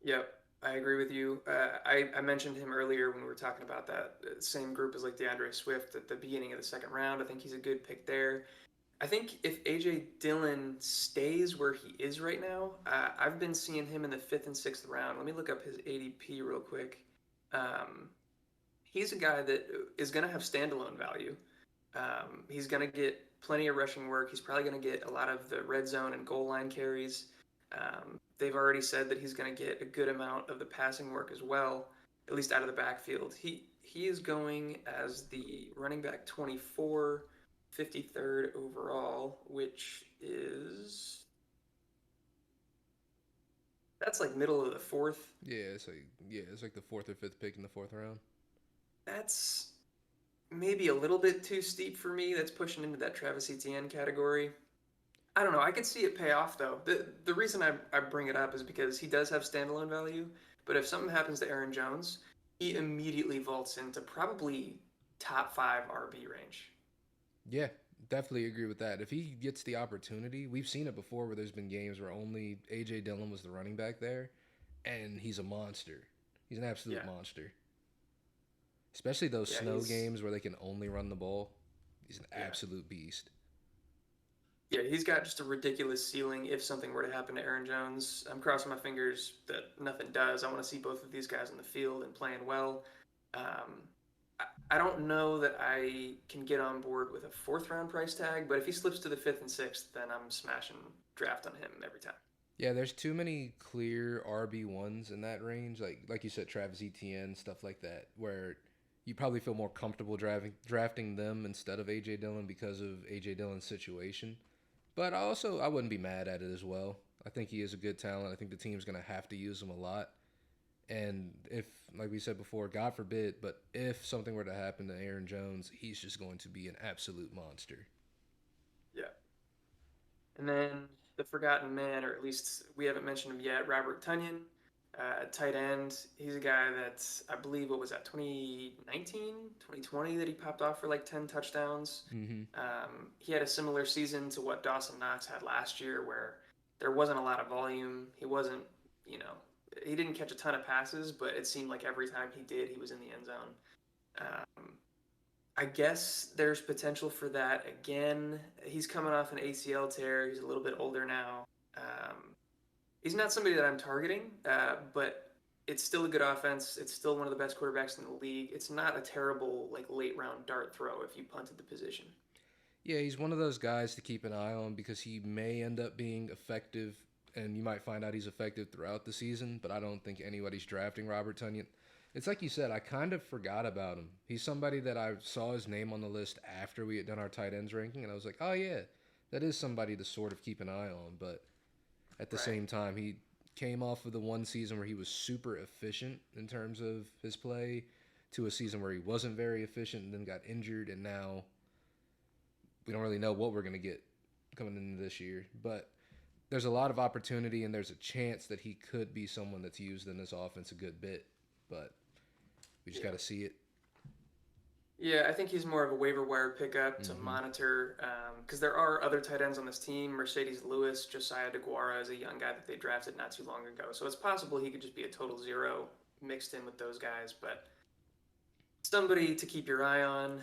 Speaker 1: Yep, I agree with you. I mentioned him earlier when we were talking about that same group as like DeAndre Swift at the beginning of the second round. I think he's a good pick there. I think if AJ Dillon stays where he is right now, I've been seeing him in the fifth and sixth round. Let me look up his ADP real quick. Um, he's a guy that is going to have standalone value. He's going to get plenty of rushing work. He's probably going to get a lot of the red zone and goal line carries. They've already said that he's going to get a good amount of the passing work as well, at least out of the backfield. He is going as the running back 24, 53rd overall, which is that's like middle of the fourth.
Speaker 2: Yeah, it's like the fourth or fifth pick in the fourth round.
Speaker 1: That's maybe a little bit too steep for me. That's pushing into that Travis Etienne category. I don't know. I could see it pay off though. The reason I bring it up is because he does have standalone value, but if something happens to Aaron Jones, he immediately vaults into probably top five RB range.
Speaker 2: Yeah, definitely agree with that. If he gets the opportunity, we've seen it before where there's been games where only AJ Dillon was the running back there, and he's a monster. He's an absolute
Speaker 1: Yeah,
Speaker 2: monster. Especially those
Speaker 1: yeah,
Speaker 2: snow games where they can only run the ball. He's an
Speaker 1: yeah,
Speaker 2: absolute beast.
Speaker 1: yeah. He's got just a ridiculous ceiling. If something were to happen to Aaron Jones, I'm crossing my fingers that nothing does. I want to see both of these guys in the field and playing well. Um, I don't know that I can get on board with a fourth round price tag, but if he slips to the fifth and sixth, then I'm smashing draft on him every time.
Speaker 2: Yeah, there's too many clear RB1s in that range, like you said, Travis Etienne, stuff like that, where you probably feel more comfortable drafting them instead of AJ Dillon because of AJ Dillon's situation. But I wouldn't be mad at it as well. I think he is a good talent. I think the team's gonna have to use him a lot. And if, like we said before, God forbid, but if something were to happen to Aaron Jones, he's just going to be an absolute monster.
Speaker 1: Yeah. And then the forgotten man, or at least we haven't mentioned him yet, Robert Tunyon, tight end. He's a guy that I believe, what was that, 2019, 2020, that he popped off for like 10 touchdowns.
Speaker 2: Mm-hmm.
Speaker 1: He had a similar season to what Dawson Knox had last year, where there wasn't a lot of volume. He wasn't, you know, he didn't catch a ton of passes, but it seemed like every time he did, he was in the end zone. Um, I guess there's potential for that again. He's coming off an ACL tear. He's a little bit older now. Um, he's not somebody that I'm targeting, but it's still a good offense. It's still one of the best quarterbacks in the league. It's not a terrible like late round dart throw if you punted the position.
Speaker 2: Yeah, he's one of those guys to keep an eye on because he may end up being effective, and you might find out he's effective throughout the season. But I don't think anybody's drafting Robert Tunyon. It's like you said, I kind of forgot about him. He's somebody that I saw his name on the list after we had done our tight ends ranking, and I was like, oh yeah, that is somebody to sort of keep an eye on. But at the
Speaker 1: Right.
Speaker 2: same time, he came off of the one season where he was super efficient in terms of his play to a season where he wasn't very efficient and then got injured, and now we don't really know what we're going to get coming into this year. But there's a lot of opportunity, and there's a chance that he could be someone that's used in this offense a good bit. But we just got
Speaker 1: Yeah.
Speaker 2: to see it.
Speaker 1: Yeah, I think he's more of a waiver wire pickup to
Speaker 2: Mm-hmm.
Speaker 1: monitor because there are other tight ends on this team. Mercedes Lewis, Josiah DeGuara is a young guy that they drafted not too long ago. So it's possible he could just be a total zero mixed in with those guys. But somebody to keep your eye on.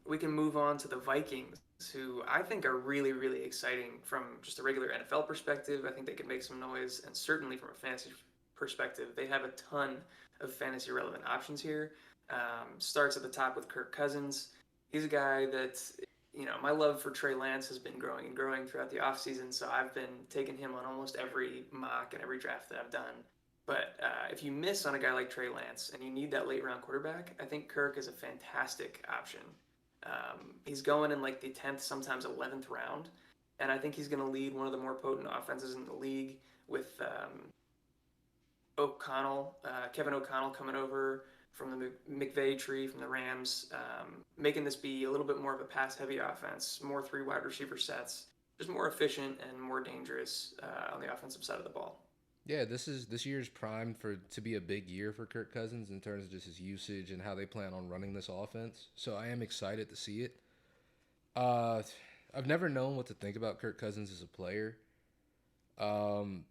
Speaker 1: We can move on to the Vikings, who I think are really, really exciting from just a regular NFL perspective. I think they could make some noise, and certainly from a fantasy perspective, they have a ton of fantasy relevant options here. Starts at the top with Kirk Cousins. He's a guy that, my love for Trey Lance has been growing and growing throughout the offseason, so I've been taking him on almost every mock and every draft that I've done. But if you miss on a guy like Trey Lance and you need that late round quarterback, I think Kirk is a fantastic option. He's going in like the 10th, sometimes 11th round. And I think he's going to lead one of the more potent offenses in the league with Kevin O'Connell coming over from the McVay tree from the Rams, making this be a little bit more of a pass heavy offense, more three wide receiver sets, just more efficient and more dangerous on the offensive side of the ball.
Speaker 2: Yeah, this year's primed for to be a big year for Kirk Cousins in terms of just his usage and how they plan on running this offense. So I am excited to see it. Uh, I've never known what to think about Kirk Cousins as a player. Um,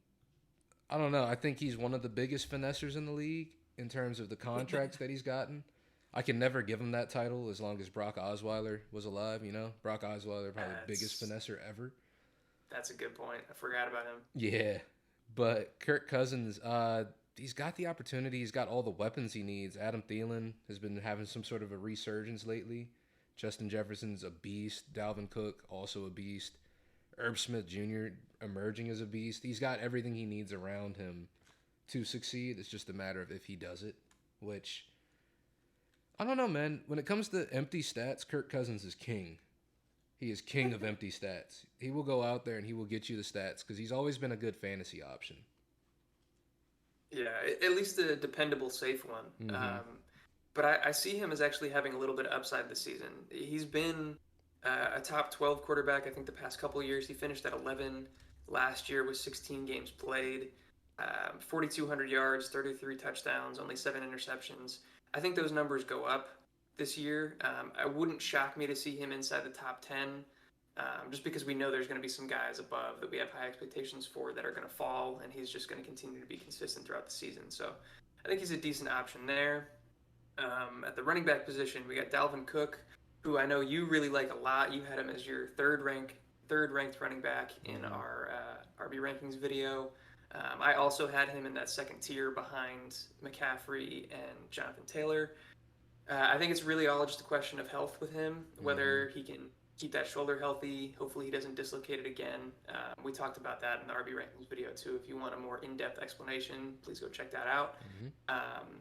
Speaker 2: I don't know. I think he's one of the biggest finessers in the league in terms of the contracts that he's gotten. I can never give him that title as long as Brock Osweiler was alive. Brock Osweiler probably the biggest
Speaker 1: That's
Speaker 2: finesser ever.
Speaker 1: that's a good point. I forgot about him.
Speaker 2: Yeah, but Kirk Cousins, he's got the opportunity. He's got all the weapons he needs. Adam Thielen has been having some sort of a resurgence lately. Justin Jefferson's a beast. Dalvin Cook also a beast. Herb Smith Jr. emerging as a beast. He's got everything he needs around him to succeed. It's just a matter of if he does it, which I don't know, man. When it comes to empty stats, Kirk Cousins is king. He is king of empty stats. He will go out there and he will get you the stats because he's always been a good fantasy option.
Speaker 1: Yeah, at least a dependable, safe one.
Speaker 2: Mm-hmm.
Speaker 1: But I see him as actually having a little bit of upside this season. He's been a top 12 quarterback, I think, the past couple of years. He finished at 11 last year with 16 games played, 4,200 yards, 33 touchdowns, only 7 interceptions. I think those numbers go up this year. It wouldn't shock me to see him inside the top 10, just because we know there's going to be some guys above that we have high expectations for that are going to fall, and he's just going to continue to be consistent throughout the season. So I think he's a decent option there. At the running back position, we got Dalvin Cook, who I know you really like a lot. You had him as your third ranked running back in
Speaker 2: Mm-hmm.
Speaker 1: our RB rankings video. I also had him in that second tier behind McCaffrey and Jonathan Taylor. I think it's really all just a question of health with him,
Speaker 2: Mm-hmm.
Speaker 1: whether he can keep that shoulder healthy. Hopefully, he doesn't dislocate it again. We talked about that in the RB rankings video too. If you want a more in-depth explanation, please go check that out.
Speaker 2: Mm-hmm.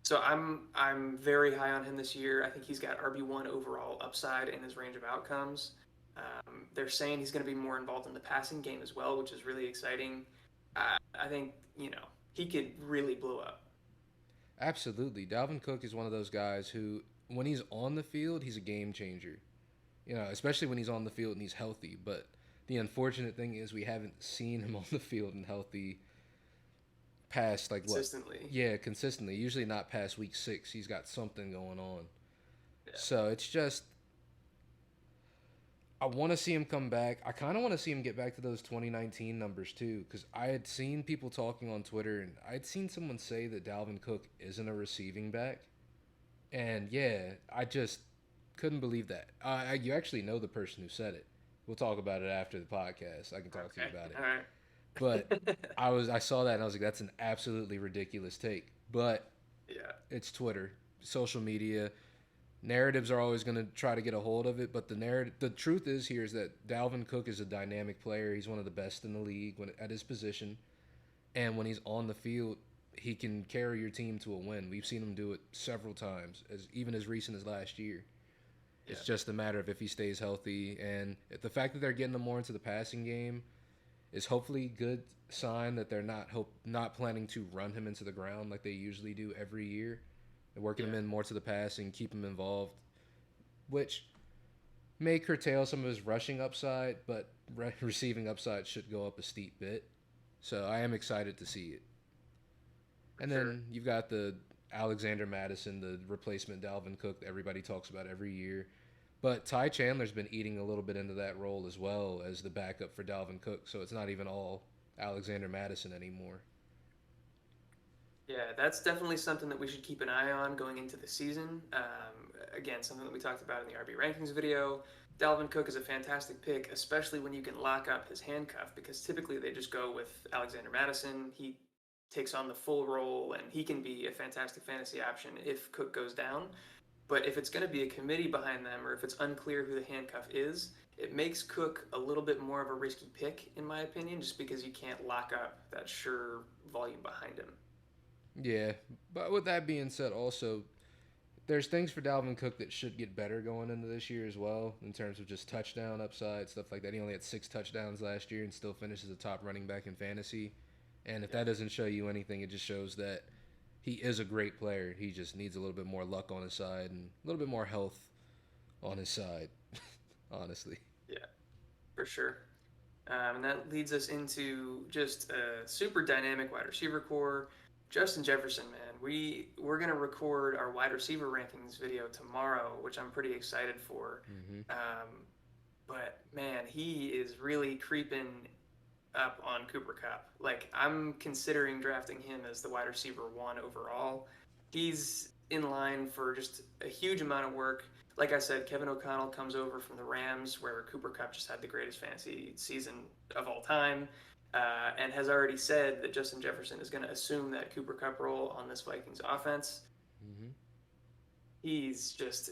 Speaker 1: So I'm very high on him this year. I think he's got RB1 overall upside in his range of outcomes. They're saying he's going to be more involved in the passing game as well, which is really exciting. I think he could really blow up.
Speaker 2: Absolutely. Dalvin Cook is one of those guys who, when he's on the field, he's a game changer. Especially when he's on the field and he's healthy. But the unfortunate thing is we haven't seen him on the field and healthy past like what?
Speaker 1: Consistently.
Speaker 2: Yeah, consistently. Usually not past week 6. He's got something going on.
Speaker 1: Yeah.
Speaker 2: So it's just I want to see him come back. I kind of want to see him get back to those 2019 numbers too, because I had seen people talking on Twitter, and I'd seen someone say that Dalvin Cook isn't a receiving back, and yeah, I just couldn't believe that. You actually know the person who said it. We'll talk about it after the podcast. I can talk to you
Speaker 1: Okay.
Speaker 2: about it.
Speaker 1: All right.
Speaker 2: But I saw that and I was like, that's an absolutely ridiculous take. But
Speaker 1: Yeah.
Speaker 2: it's Twitter, social media. Narratives are always going to try to get a hold of it, but the truth is that Dalvin Cook is a dynamic player. He's one of the best in the league at his position, and when he's on the field, he can carry your team to a win. We've seen him do it several times, even as recent as last year.
Speaker 1: Yeah.
Speaker 2: It's just a matter of if he stays healthy, and the fact that they're getting him more into the passing game is hopefully a good sign that they're not planning to run him into the ground like they usually do every year. They're working him
Speaker 1: Yeah.
Speaker 2: in more to the passing, keep him involved, which may curtail some of his rushing upside, but receiving upside should go up a steep bit. So I am excited to see it.
Speaker 1: For
Speaker 2: And
Speaker 1: sure.
Speaker 2: then you've got the Alexander Madison, the replacement Dalvin Cook that everybody talks about every year. But Ty Chandler's been eating a little bit into that role as well as the backup for Dalvin Cook. So it's not even all Alexander Madison anymore.
Speaker 1: Yeah, that's definitely something that we should keep an eye on going into the season. Again, something that we talked about in the RB rankings video. Dalvin Cook is a fantastic pick, especially when you can lock up his handcuff, because typically they just go with Alexander Madison. He takes on the full role, and he can be a fantastic fantasy option if Cook goes down. But if it's going to be a committee behind them, or if it's unclear who the handcuff is, it makes Cook a little bit more of a risky pick, in my opinion, just because you can't lock up that sure volume behind him.
Speaker 2: Yeah, but with that being said, also there's things for Dalvin Cook that should get better going into this year as well in terms of just touchdown upside, stuff like that. He only had 6 touchdowns last year and still finishes a top running back in fantasy. And if
Speaker 1: Yeah,
Speaker 2: that doesn't show you anything, it just shows that he is a great player. He just needs a little bit more luck on his side and a little bit more health on his side, honestly.
Speaker 1: yeah, for sure. And that leads us into just a super dynamic wide receiver core. Justin Jefferson, man, we're gonna record our wide receiver rankings video tomorrow, which I'm pretty excited for.
Speaker 2: Hmm.
Speaker 1: Um, but man, he is really creeping up on Cooper Kupp. Like, I'm considering drafting him as the wide receiver one overall. He's in line for just a huge amount of work. Like I said, Kevin O'Connell comes over from the Rams, where Cooper Kupp just had the greatest fantasy season of all time, and has already said that Justin Jefferson is going to assume that Cooper Kupp role on this Vikings offense.
Speaker 2: Hmm.
Speaker 1: He's just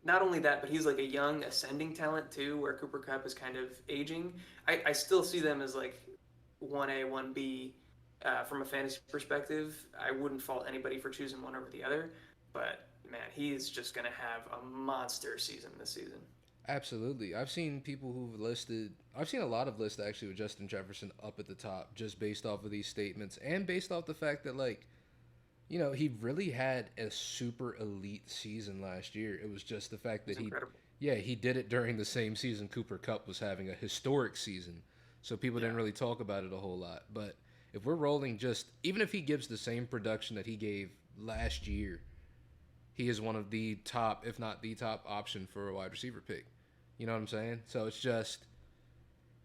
Speaker 1: not only that, but he's like a young ascending talent too, where Cooper Kupp is kind of aging. I still see them as like 1A, 1B from a fantasy perspective. I wouldn't fault anybody for choosing one over the other, but man, he's just going to have a monster season this season.
Speaker 2: Absolutely. I've seen a lot of lists actually with Justin Jefferson up at the top just based off of these statements and based off the fact that, like, he really had a super elite season last year. It was just the fact that
Speaker 1: He's incredible.
Speaker 2: he did it during the same season Cooper Cup was having a historic season. So people didn't
Speaker 1: Yeah.
Speaker 2: really talk about it a whole lot. But if we're rolling even if he gives the same production that he gave last year, he is one of the top, if not the top option for a wide receiver pick. You know what I'm saying? So it's just,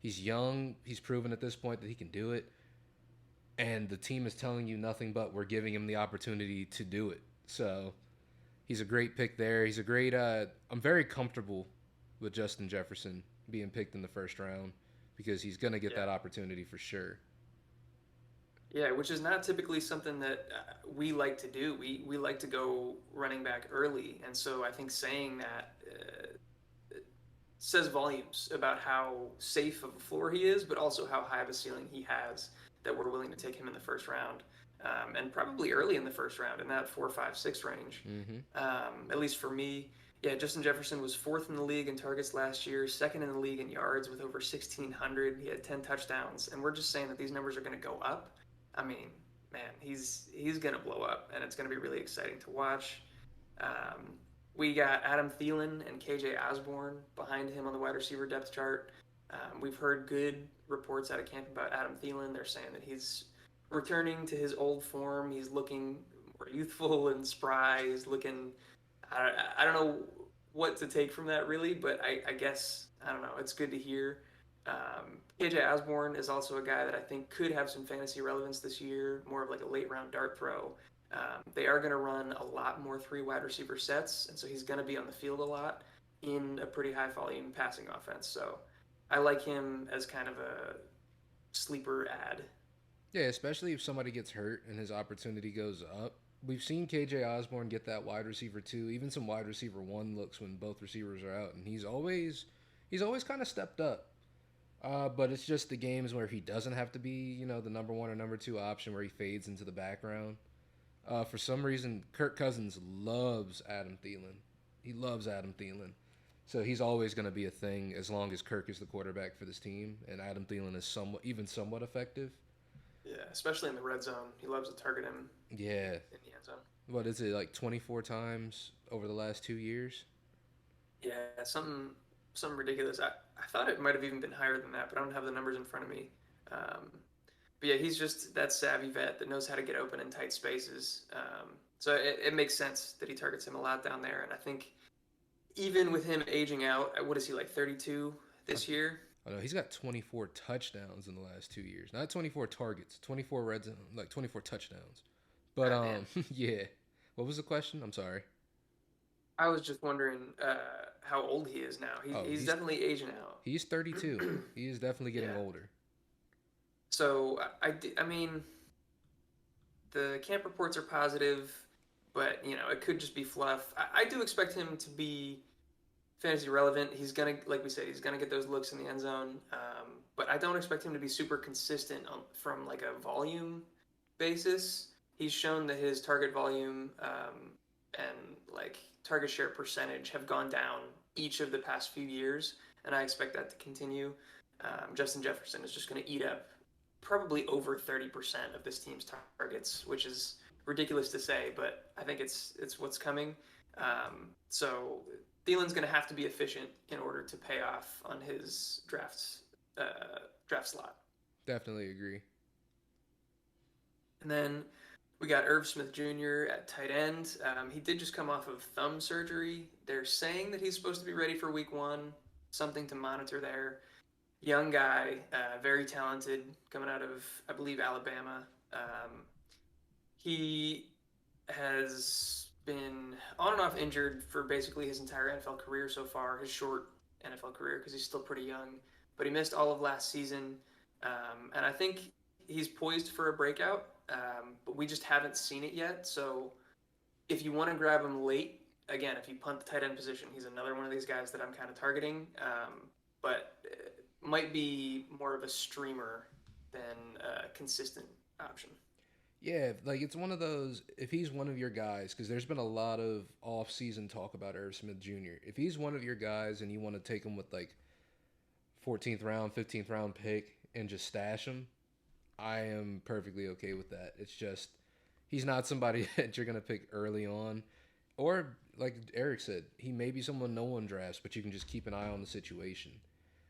Speaker 2: he's young. He's proven at this point that he can do it. And the team is telling you nothing but we're giving him the opportunity to do it. So he's a great pick there. He's a great. I'm very comfortable with Justin Jefferson being picked in the first round because he's gonna get
Speaker 1: Yeah.
Speaker 2: that opportunity for sure.
Speaker 1: Yeah, which is not typically something that we like to do. We like to go running back early, and so I think saying that says volumes about how safe of a floor he is, but also how high of a ceiling he has that we're willing to take him in the first round, and probably early in the first round in that 4, 5, 6 range.
Speaker 2: Mm-hmm.
Speaker 1: At least for me, yeah, Justin Jefferson was fourth in the league in targets last year, second in the league in yards with over 1,600. He had 10 touchdowns, and we're just saying that these numbers are going to go up. I mean, man, he's going to blow up, and it's going to be really exciting to watch. Um, we got Adam Thielen and KJ Osborne behind him on the wide receiver depth chart. We've heard good reports out of camp about Adam Thielen. They're saying that he's returning to his old form. He's looking more youthful and spry. He's looking. I don't know what to take from that really, but I guess I don't know. It's good to hear. KJ Osborne is also a guy that I think could have some fantasy relevance this year, more of like a late round dart throw. They are going to run a lot more three wide receiver sets, and so he's going to be on the field a lot in a pretty high volume passing offense. So I like him as kind of a sleeper ad.
Speaker 2: Yeah, especially if somebody gets hurt and his opportunity goes up. We've seen KJ Osborne get that wide receiver two, even some wide receiver one looks when both receivers are out, and he's always kind of stepped up. But it's just the games where he doesn't have to be, the number one or number two option where he fades into the background. For some reason, Kirk Cousins loves Adam Thielen. He loves Adam Thielen. So he's always going to be a thing as long as Kirk is the quarterback for this team, and Adam Thielen is somewhat effective.
Speaker 1: Yeah, especially in the red zone. He loves to target him
Speaker 2: Yeah.
Speaker 1: in the end zone.
Speaker 2: What is it, like 24 times over the last 2 years?
Speaker 1: Yeah, something ridiculous. I thought it might have even been higher than that, but I don't have the numbers in front of me. Um, but yeah, he's just that savvy vet that knows how to get open in tight spaces. So it makes sense that he targets him a lot down there. And I think even with him aging out, what is he like 32
Speaker 2: I,
Speaker 1: this year?
Speaker 2: I know he's got 24 touchdowns in the last 2 years. Not 24 targets, 24 red zone, like 24 touchdowns. But
Speaker 1: Ah, man,
Speaker 2: yeah. What was the question? I'm sorry.
Speaker 1: I was just wondering how old he is now.
Speaker 2: Oh,
Speaker 1: He's definitely aging out.
Speaker 2: he's 32. He is definitely getting
Speaker 1: Yeah.
Speaker 2: older.
Speaker 1: So I mean, the camp reports are positive, but it could just be fluff. I do expect him to be fantasy relevant. He's gonna, like we said, he's gonna get those looks in the end zone. But I don't expect him to be super consistent from like a volume basis. He's shown that his target volume and like target share percentage have gone down each of the past few years, and I expect that to continue. Justin Jefferson is just going to eat up probably over 30% of this team's targets, which is ridiculous to say, but I think it's what's coming. So Thielen's going to have to be efficient in order to pay off on his draft slot.
Speaker 2: Definitely agree.
Speaker 1: And then we got Irv Smith Jr. at tight end. He did just come off of thumb surgery. They're saying that he's supposed to be ready for week one, something to monitor there. young guy, very talented, coming out of, I believe, Alabama. He has been on and off injured for basically his entire NFL career so far, his short NFL career, because he's still pretty young. But he missed all of last season. And I think he's poised for a breakout, but we just haven't seen it yet. So if you want to grab him late, again, if you punt the tight end position, he's another one of these guys that I'm kind of targeting, but might be more of a streamer than a consistent option.
Speaker 2: Yeah, like it's one of those. If he's one of your guys, because there's been a lot of off-season talk about Irv Smith Jr. If he's one of your guys and you want to take him with like 14th round, 15th round pick and just stash him, I am perfectly okay with that. It's just he's not somebody that you're gonna pick early on, or like Eric said, he may be someone no one drafts, but you can just keep an eye on the situation.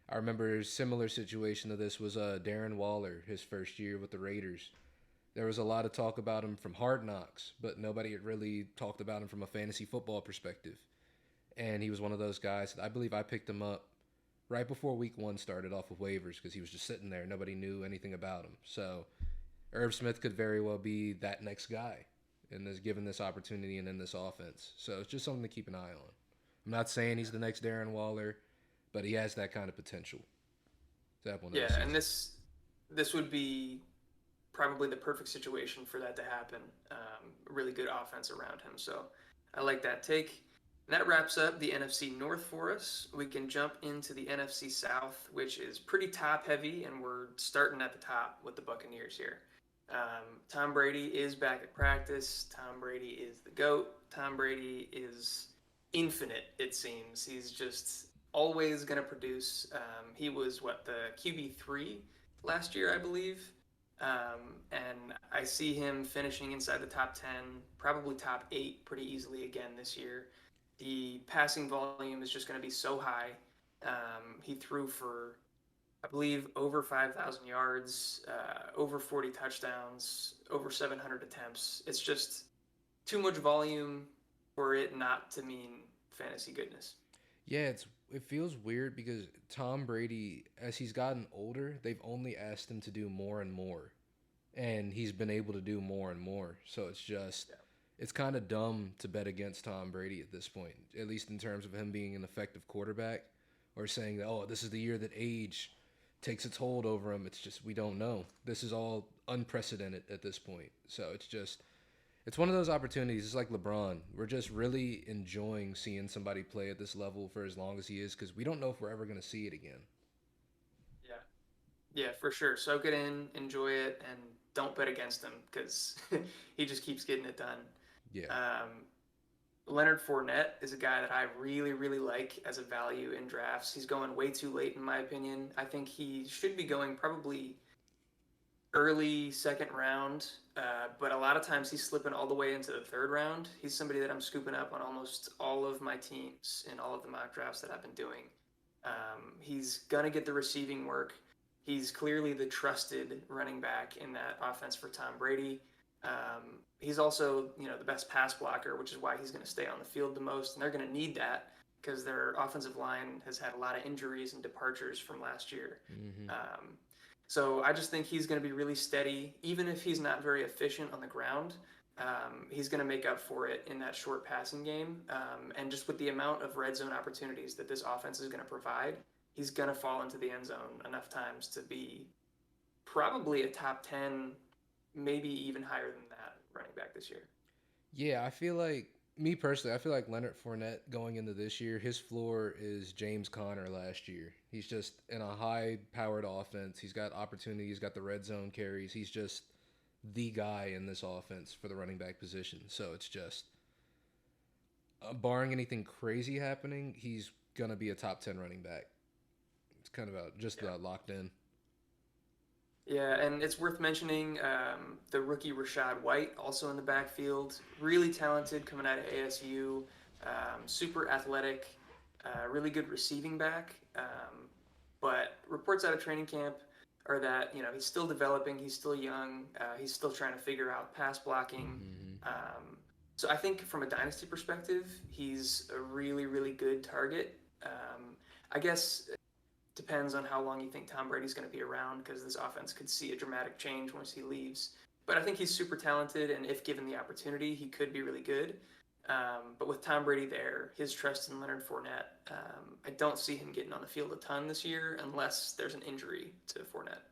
Speaker 2: I remember a similar situation to this was Darren Waller, his first year with the Raiders. There was a lot of talk about him from Hard Knocks, but nobody had really talked about him from a fantasy football perspective. And he was one of those guys. I believe I picked him up right before week one started off of waivers because he was just sitting there. Nobody knew anything about him. So Irv Smith could very well be that next guy and is given this opportunity and in this offense. So it's just something to keep an eye on. I'm not saying he's the next Darren Waller, but he has that kind of potential to have one of those
Speaker 1: Yeah, and
Speaker 2: seasons.
Speaker 1: this would be probably the perfect situation for that to happen. Really good offense around him. So I like that take. And that wraps up the NFC North for us. We can jump into the NFC South, which is pretty top heavy, and we're starting at the top with the Buccaneers here. Tom Brady is back at practice. Tom Brady is the GOAT. Tom Brady is infinite, it seems. He's just always going to produce. He was, what, the QB3 last year, I believe. And I see him finishing inside the top 10, probably top 8 pretty easily again this year. The passing volume is just going to be so high. He threw for, I believe, over 5,000 yards, over 40 touchdowns, over 700 attempts. It's just too much volume for it not to mean fantasy goodness.
Speaker 2: Yeah, it feels weird because Tom Brady, as he's gotten older, they've only asked him to do more and more, and he's been able to do more and more. So it's just
Speaker 1: Yeah.
Speaker 2: it's kind of dumb to bet against Tom Brady at this point, at least in terms of him being an effective quarterback, or saying that this is the year that age takes its hold over him. It's just we don't know. This is all unprecedented at this point. So it's one of those opportunities. It's like LeBron. We're just really enjoying seeing somebody play at this level for as long as he is because we don't know if we're ever going to see it again.
Speaker 1: Yeah. Yeah, for sure. Soak it in, enjoy it, and don't bet against him because he just keeps getting it done.
Speaker 2: Yeah.
Speaker 1: Um, Leonard Fournette is a guy that I really, really like as a value in drafts. He's going way too late, in my opinion. I think he should be going probably early second round, but a lot of times he's slipping all the way into the third round. He's somebody that I'm scooping up on almost all of my teams in all of the mock drafts that I've been doing. He's going to get the receiving work. He's clearly the trusted running back in that offense for Tom Brady. He's also, the best pass blocker, which is why he's going to stay on the field the most, and they're going to need that because their offensive line has had a lot of injuries and departures from last year.
Speaker 2: Hmm.
Speaker 1: So I just think he's going to be really steady, even if he's not very efficient on the ground. He's going to make up for it in that short passing game, and just with the amount of red zone opportunities that this offense is going to provide, he's going to fall into the end zone enough times to be probably a top 10, maybe even higher than that running back this year.
Speaker 2: Yeah, I feel like me personally, I feel like Leonard Fournette going into this year, his floor is James Conner last year. He's just in a high-powered offense. He's got opportunity. He's got the red zone carries. He's just the guy in this offense for the running back position. So it's just, barring anything crazy happening, he's gonna be a top 10 running back. It's kind of just
Speaker 1: Yeah.
Speaker 2: locked in.
Speaker 1: Yeah, and it's worth mentioning the rookie Rashad White, also in the backfield. Really talented coming out of ASU, super athletic, really good receiving back. But reports out of training camp are that he's still developing, he's still young, he's still trying to figure out pass blocking.
Speaker 2: Hmm.
Speaker 1: So I think from a dynasty perspective, he's a really, really good target. I guess Depends on how long you think Tom Brady's going to be around because this offense could see a dramatic change once he leaves. But I think he's super talented, and if given the opportunity, he could be really good. But with Tom Brady there, his trust in Leonard Fournette, I don't see him getting on the field a ton this year unless there's an injury to Fournette.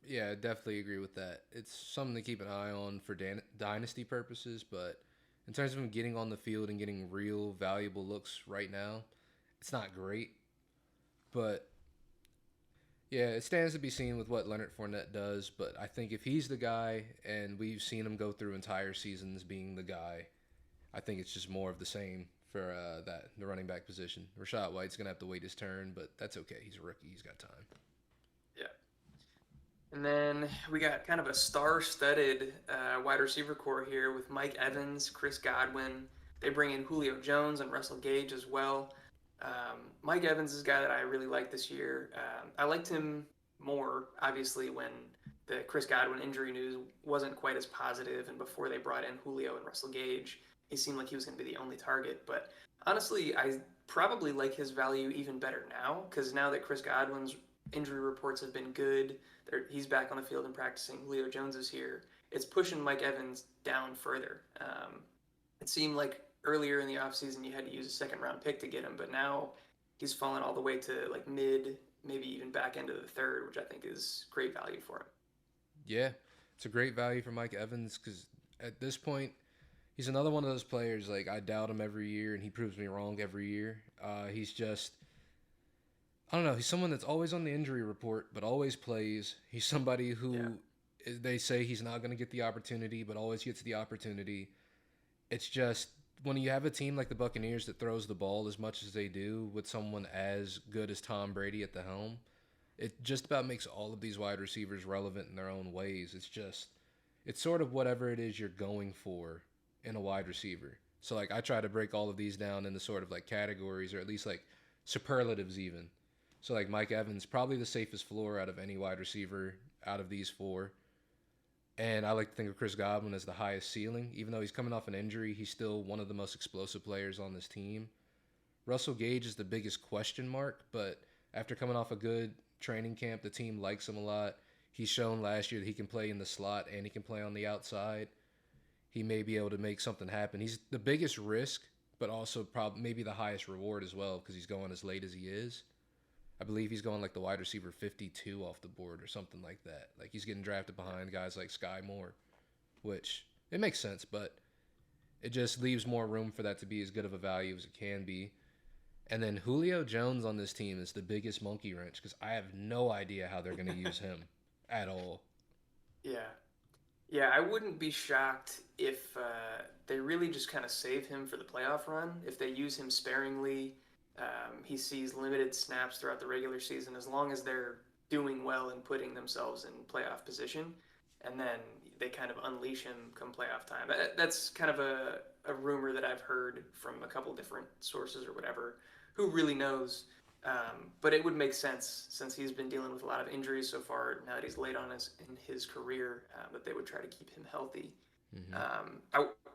Speaker 2: Yeah, I definitely agree with that. It's something to keep an eye on for dynasty purposes, but in terms of him getting on the field and getting real valuable looks right now, it's not great. But yeah, it stands to be seen with what Leonard Fournette does. But I think if he's the guy, and we've seen him go through entire seasons being the guy, I think it's just more of the same for the running back position. Rashad White's gonna have to wait his turn, but that's okay. He's a rookie. He's got time.
Speaker 1: Yeah. And then we got kind of a star-studded wide receiver core here with Mike Evans, Chris Godwin. They bring in Julio Jones and Russell Gage as well. Mike Evans is a guy that I really like this year. I liked him more, obviously, when the Chris Godwin injury news wasn't quite as positive, and before they brought in Julio and Russell Gage, he seemed like he was going to be the only target. But honestly, I probably like his value even better now because now that Chris Godwin's injury reports have been good, he's back on the field and practicing. Julio Jones is here. It's pushing Mike Evans down further. It seemed like earlier in the offseason you had to use a second round pick to get him, but now he's fallen all the way to like mid, maybe even back end of the third, which I think is great value for him.
Speaker 2: Yeah, it's a great value for Mike Evans because at this point, he's another one of those players. Like I doubt him every year, and he proves me wrong every year. He's just, I don't know. He's someone that's always on the injury report, but always plays. He's somebody who
Speaker 1: Yeah.
Speaker 2: they say he's not going to get the opportunity, but always gets the opportunity. It's just when you have a team like the Buccaneers that throws the ball as much as they do with someone as good as Tom Brady at the helm, it just about makes all of these wide receivers relevant in their own ways. It's sort of whatever it is you're going for in a wide receiver. So like I try to break all of these down into sort of like categories or at least like superlatives even. So like Mike Evans, probably the safest floor out of any wide receiver out of these four. And I like to think of Chris Godwin as the highest ceiling. Even though he's coming off an injury, he's still one of the most explosive players on this team. Russell Gage is the biggest question mark, but after coming off a good training camp, the team likes him a lot. He's shown last year that he can play in the slot and he can play on the outside. He may be able to make something happen. He's the biggest risk, but also probably maybe the highest reward as well because he's going as late as he is. I believe he's going like the wide receiver 52 off the board or something like that. Like he's getting drafted behind guys like Sky Moore, which it makes sense, but it just leaves more room for that to be as good of a value as it can be. And then Julio Jones on this team is the biggest monkey wrench because I have no idea how they're going to use him at all.
Speaker 1: Yeah. Yeah, I wouldn't be shocked if they really just kind of save him for the playoff run. If they use him sparingly, he sees limited snaps throughout the regular season as long as they're doing well and putting themselves in playoff position. And then they kind of unleash him come playoff time. That's kind of a rumor that I've heard from a couple different sources or whatever. Who really knows? But it would make sense since he's been dealing with a lot of injuries so far. Now that he's late on in his career, that they would try to keep him healthy.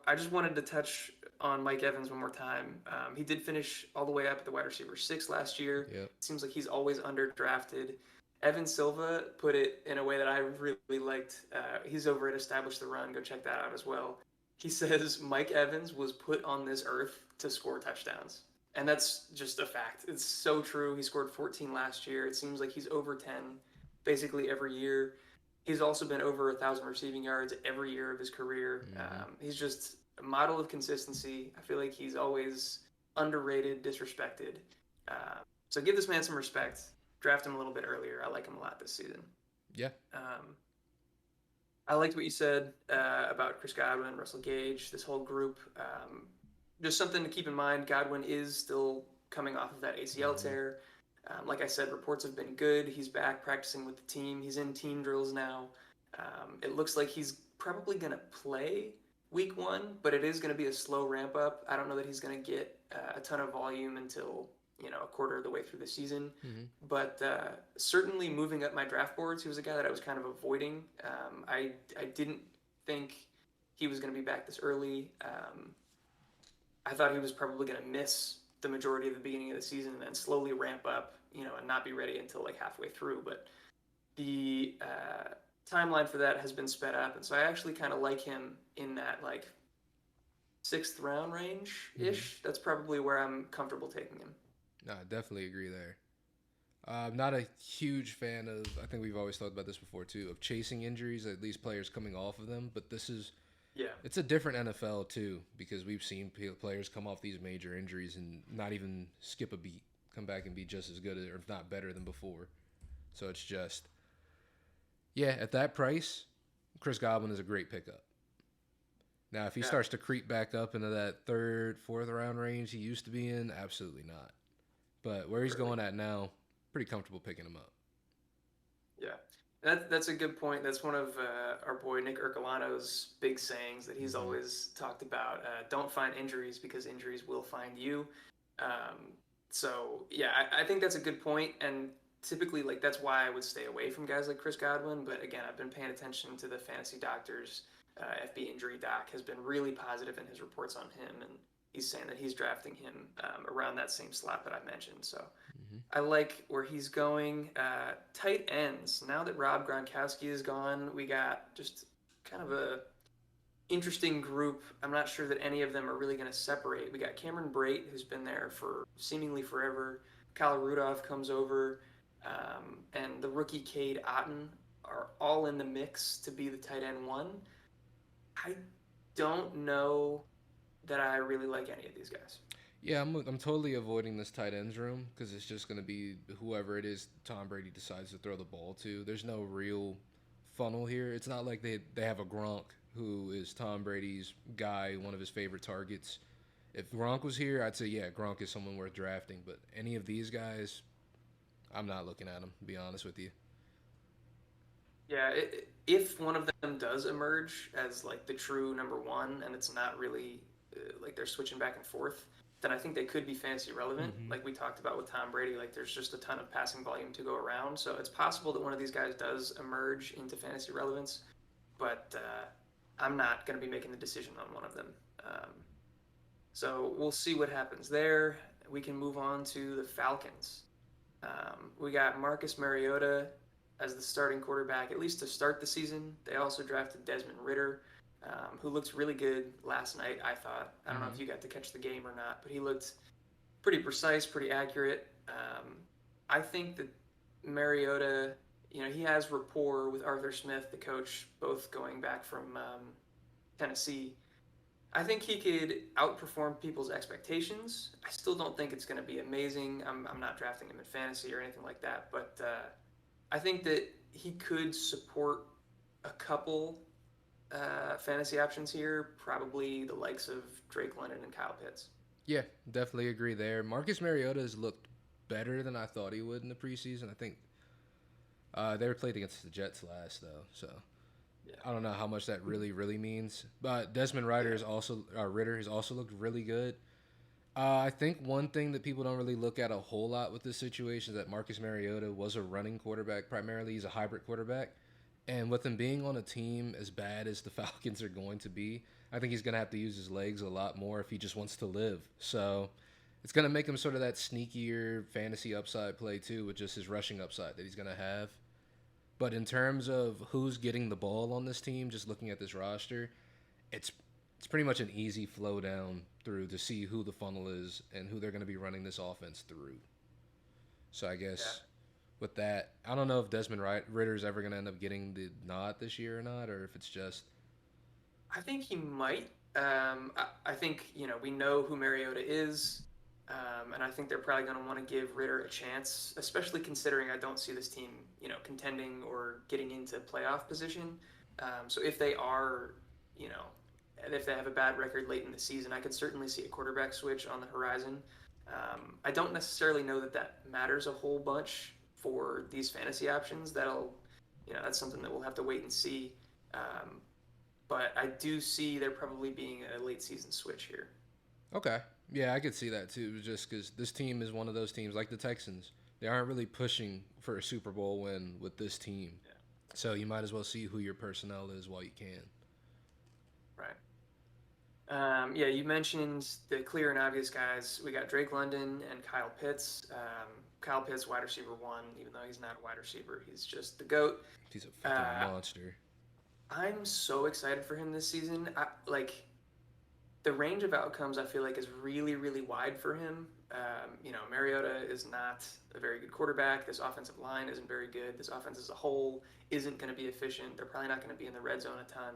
Speaker 1: I just wanted to touch on Mike Evans one more time. He did finish all the way up at the wide receiver 6 last year.
Speaker 2: Yep.
Speaker 1: It seems like he's always underdrafted. Evan Silva put it in a way that I really liked. He's over at Establish the Run. Go check that out as well. He says Mike Evans was put on this earth to score touchdowns. And that's just a fact. It's so true. He scored 14 last year. It seems like he's over 10 basically every year. He's also been over 1,000 receiving yards every year of his career. He's just a model of consistency. I feel like he's always underrated, disrespected. So give this man some respect. Draft him a little bit earlier. I like him a lot this season.
Speaker 2: Yeah.
Speaker 1: I liked what you said about Chris Godwin, Russell Gage, this whole group. Just something to keep in mind. Godwin is still coming off of that ACL tear. Like I said, reports have been good. He's back practicing with the team. He's in team drills now. It looks like he's probably going to play week 1, but it is going to be a slow ramp up. I don't know that he's going to get a ton of volume until a quarter of the way through the season. But certainly moving up my draft boards, he was a guy that I was kind of avoiding. I didn't think he was going to be back this early. I thought he was probably going to miss the majority of the beginning of the season and then slowly ramp up, and not be ready until like halfway through. But the timeline for that has been sped up, and so I actually kind of like him in that like sixth round range
Speaker 2: Mm-hmm.
Speaker 1: ish. That's probably where I'm comfortable taking him.
Speaker 2: No, I definitely agree there. I'm not a huge fan of. I think we've always talked about this before too. Of chasing injuries, at least players coming off of them. But this is
Speaker 1: Yeah,
Speaker 2: it's a different NFL too because we've seen players come off these major injuries and not even skip a beat, come back and be just as good or if not better than before. So it's just yeah, at that price, Chris Godwin is a great pickup. Now, if he
Speaker 1: yeah,
Speaker 2: starts to creep back up into that third, fourth round range he used to be in, absolutely not. But where he's
Speaker 1: early.
Speaker 2: going at now, pretty comfortable picking him up.
Speaker 1: Yeah, that's a good point. That's one of our boy Nick Ercolano's big sayings that he's
Speaker 2: Mm-hmm.
Speaker 1: always talked about. Don't find injuries because injuries will find you. Um, so yeah, I think that's a good point, and typically like that's why I would stay away from guys like Chris Godwin. But again, I've been paying attention to the fantasy doctors. FB Injury Doc has been really positive in his reports on him, and he's saying that he's drafting him around that same slot that I mentioned. So
Speaker 2: Mm-hmm.
Speaker 1: I like where he's going. Tight ends. Now that Rob Gronkowski is gone, we got just kind of a interesting group. I'm not sure that any of them are really going to separate. We got Cameron Brate, who's been there for seemingly forever. Kyle Rudolph comes over, and the rookie Cade Otton are all in the mix to be the tight end one. I don't know that I really like any of these guys.
Speaker 2: Yeah, I'm totally avoiding this tight ends room because it's just going to be whoever it is Tom Brady decides to throw the ball to. There's no real funnel here. It's not like they have a Gronk who is Tom Brady's guy, one of his favorite targets. If Gronk was here, I'd say yeah, Gronk is someone worth drafting. But any of these guys, I'm not looking at them. To be honest with you.
Speaker 1: Yeah, if one of them does emerge as like the true number one, and it's not really like they're switching back and forth, then I think they could be fantasy relevant.
Speaker 2: Mm-hmm.
Speaker 1: Like we talked about with Tom Brady, like there's just a ton of passing volume to go around, so it's possible that one of these guys does emerge into fantasy relevance. But I'm not going to be making the decision on one of them. Um, so we'll see what happens there. We can move on to the Falcons. We got Marcus Mariota as the starting quarterback, at least to start the season. They also drafted Desmond Ritter, who looked really good last night, I thought. I don't know
Speaker 2: Mm-hmm.
Speaker 1: if you got to catch the game or not, but he looked pretty precise, pretty accurate. I think that Mariota, he has rapport with Arthur Smith, the coach, both going back from Tennessee. I think he could outperform people's expectations. I still don't think it's going to be amazing. I'm not drafting him in fantasy or anything like that, but I think that he could support a couple fantasy options here, probably the likes of Drake London and Kyle Pitts.
Speaker 2: Yeah, definitely agree there. Marcus Mariota has looked better than I thought he would in the preseason. I think they were played against the Jets last though, so
Speaker 1: Yeah,
Speaker 2: I don't know how much that really means. But Desmond Ritter
Speaker 1: yeah,
Speaker 2: is also Ritter has also looked really good. I think one thing that people don't really look at a whole lot with this situation is that Marcus Mariota was a running quarterback primarily. He's a hybrid quarterback, and with him being on a team as bad as the Falcons are going to be, I think he's going to have to use his legs a lot more if he just wants to live. So it's going to make him sort of that sneakier fantasy upside play too, with just his rushing upside that he's going to have. But in terms of who's getting the ball on this team, just looking at this roster, it's it's pretty much an easy flow down through to see who the funnel is and who they're going to be running this offense through. So I
Speaker 1: yeah.
Speaker 2: guess with that, I don't know if Desmond Ritter is ever going to end up getting the nod this year or not, or if it's just
Speaker 1: I think he might. I think we know who Mariota is, and I think they're probably going to want to give Ritter a chance, especially considering I don't see this team contending or getting into playoff position. So if they are, you know, and if they have a bad record late in the season, I could certainly see a quarterback switch on the horizon. I don't necessarily know that that matters a whole bunch for these fantasy options. That's something that we'll have to wait and see. Um, but I do see there probably being a late season switch here.
Speaker 2: okay. Yeah, I could see that too, just because this team is one of those teams like the Texans. They aren't really pushing for a Super Bowl win with this team.
Speaker 1: Yeah,
Speaker 2: So you might as well see who your personnel is while you can.
Speaker 1: right. Yeah, you mentioned the clear and obvious guys. We got Drake London and Kyle Pitts. Kyle Pitts, wide receiver one, even though he's not a wide receiver, he's just the GOAT.
Speaker 2: He's a fucking
Speaker 1: Uh,
Speaker 2: monster.
Speaker 1: I'm so excited for him this season. The range of outcomes I feel like is really, really wide for him. Mariota is not a very good quarterback. This offensive line isn't very good. This offense as a whole isn't going to be efficient. They're probably not going to be in the red zone a ton.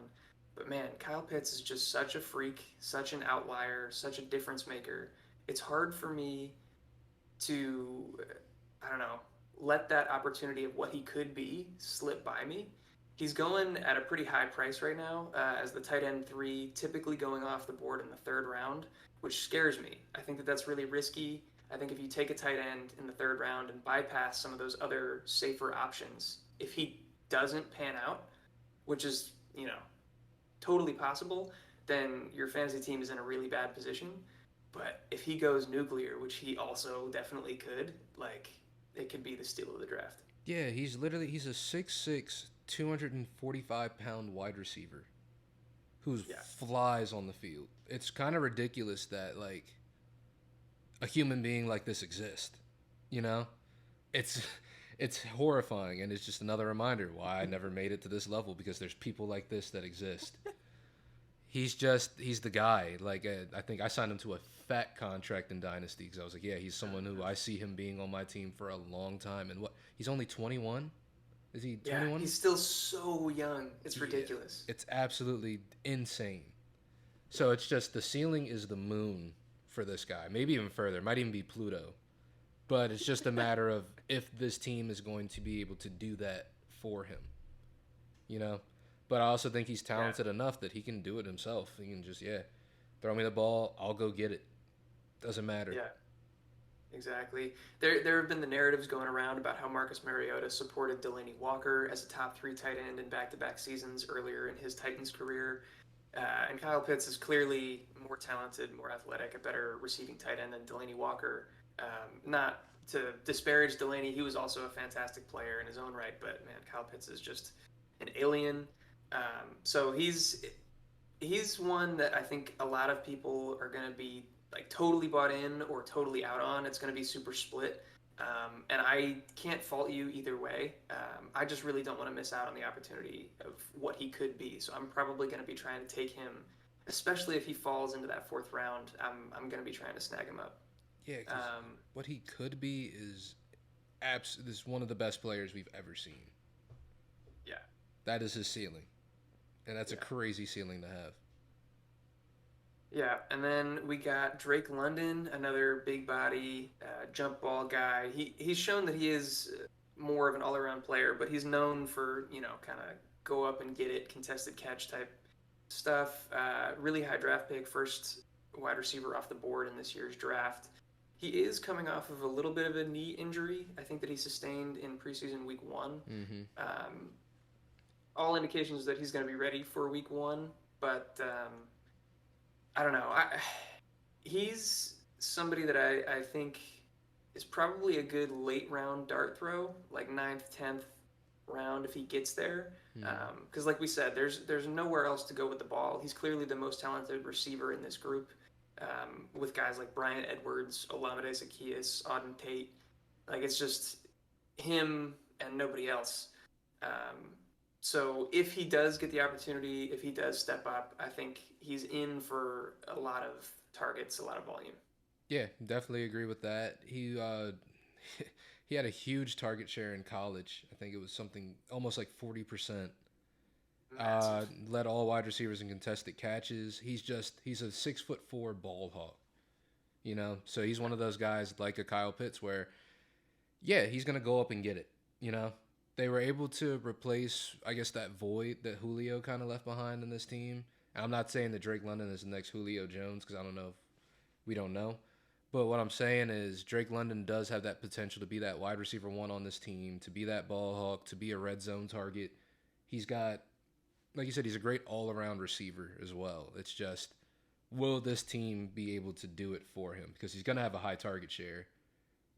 Speaker 1: But man, Kyle Pitts is just such a freak, such an outlier, such a difference maker. It's hard for me to, I don't know, let that opportunity of what he could be slip by me. He's going at a pretty high price right now as the tight end three, typically going off the board in the third round, which scares me. I think that that's really risky. I think if you take a tight end in the third round and bypass some of those other safer options, if he doesn't pan out, which is, totally possible, then your fantasy team is in a really bad position. But if he goes nuclear, which he also definitely could, like it could be the steal of the draft.
Speaker 2: Yeah, he's a 6'6", 245-pound wide receiver who
Speaker 1: Yeah.
Speaker 2: flies on the field. It's kind of ridiculous that like a human being like this exists. You know, it's it's horrifying, and it's just another reminder why I never made it to this level because there's people like this that exist. He's the guy. Like I think I signed him to a fat contract in Dynasty because I was like, yeah, he's someone who I see him being on my team for a long time. And what he's only 21. Is he
Speaker 1: Yeah,
Speaker 2: 21?
Speaker 1: he's still so young. It's
Speaker 2: Yeah,
Speaker 1: ridiculous.
Speaker 2: it's absolutely insane. So it's just the ceiling is the moon for this guy. Maybe even further. Might even be Pluto. But it's just a matter of if this team is going to be able to do that for him. You know? But I also think he's
Speaker 1: Yeah,
Speaker 2: talented enough that he can do it himself. He can just, yeah, throw me the ball, I'll go get it. Doesn't matter.
Speaker 1: yeah, exactly. There have been the narratives going around about how Marcus Mariota supported Delaney Walker as a top three tight end in back-to-back seasons earlier in his Titans career. And Kyle Pitts is clearly more talented, more athletic, a better receiving tight end than Delaney Walker. Not to disparage Delaney, he was also a fantastic player in his own right, but man, Kyle Pitts is just an alien. So he's one that I think a lot of people are going to be like totally bought in or totally out on. It's going to be super split. And I can't fault you either way. I just really don't want to miss out on the opportunity of what he could be. So I'm probably going to be trying to take him, especially if he falls into that fourth round. I'm going to be trying to snag him up.
Speaker 2: Yeah, because
Speaker 1: Um,
Speaker 2: what he could be is one of the best players we've ever seen.
Speaker 1: yeah,
Speaker 2: That is his ceiling. And that's a
Speaker 1: yeah.
Speaker 2: crazy ceiling to have.
Speaker 1: Yeah, and then we got Drake London, another big body jump ball guy. He's shown that he is more of an all around player, but he's known for kind of go up and get it, contested catch type stuff. Really high draft pick, first wide receiver off the board in this year's draft. He is coming off of a little bit of a knee injury. I think that he sustained in preseason week one.
Speaker 2: Mm-hmm.
Speaker 1: Um, all indications that he's going to be ready for week one, but I don't know. He's somebody that I think is probably a good late round dart throw, like ninth, 10th round if he gets there.
Speaker 2: Mm-hmm.
Speaker 1: Because like we said, there's nowhere else to go with the ball. He's clearly the most talented receiver in this group, with guys like Brian Edwards, Olamide Zaccheaus, Auden Tate. Like it's just him and nobody else. Um, so if he does get the opportunity, if he does step up, I think he's in for a lot of targets, a lot of volume.
Speaker 2: Yeah, definitely agree with that. He had a huge target share in college. I think it was something almost like 40%.
Speaker 1: Massive.
Speaker 2: Led all wide receivers in contested catches. He's a 6'4" ball hawk. You know, so he's one of those guys like a Kyle Pitts where, yeah, he's gonna go up and get it. You know, they were able to replace, I guess, that void that Julio kind of left behind in this team. And I'm not saying that Drake London is the next Julio Jones because I don't know if we don't know. But what I'm saying is Drake London does have that potential to be that wide receiver one on this team, to be that ball hawk, to be a red zone target. He's got, like you said, he's a great all around receiver as well. It's just, will this team be able to do it for him? Because he's going to have a high target share.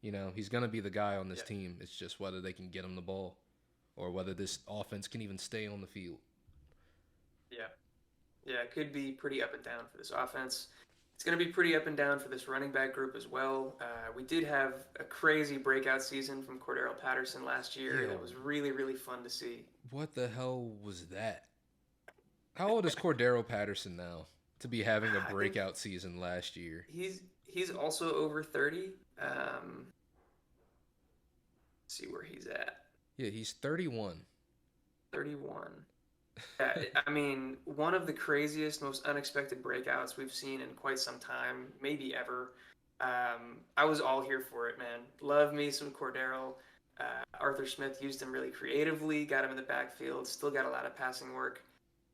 Speaker 2: You know, he's going to be the guy on this
Speaker 1: Yeah,
Speaker 2: team. It's just whether they can get him the ball or whether this offense can even stay on the field.
Speaker 1: yeah. Yeah, it could be pretty up and down for this offense. It's going to be pretty up and down for this running back group as well. We did have a crazy breakout season from Cordero Patterson last year
Speaker 2: Yeah,
Speaker 1: that was really, really fun to see.
Speaker 2: what the hell was that? How old is Cordero Patterson now to be having a
Speaker 1: I think
Speaker 2: breakout season last year?
Speaker 1: he's also over 30. See where he's at.
Speaker 2: Yeah, he's 31.
Speaker 1: 31. Yeah, I mean, one of the craziest, most unexpected breakouts we've seen in quite some time, maybe ever. I was all here for it, man. Love me some Cordero. Arthur Smith used him really creatively, got him in the backfield, still got a lot of passing work.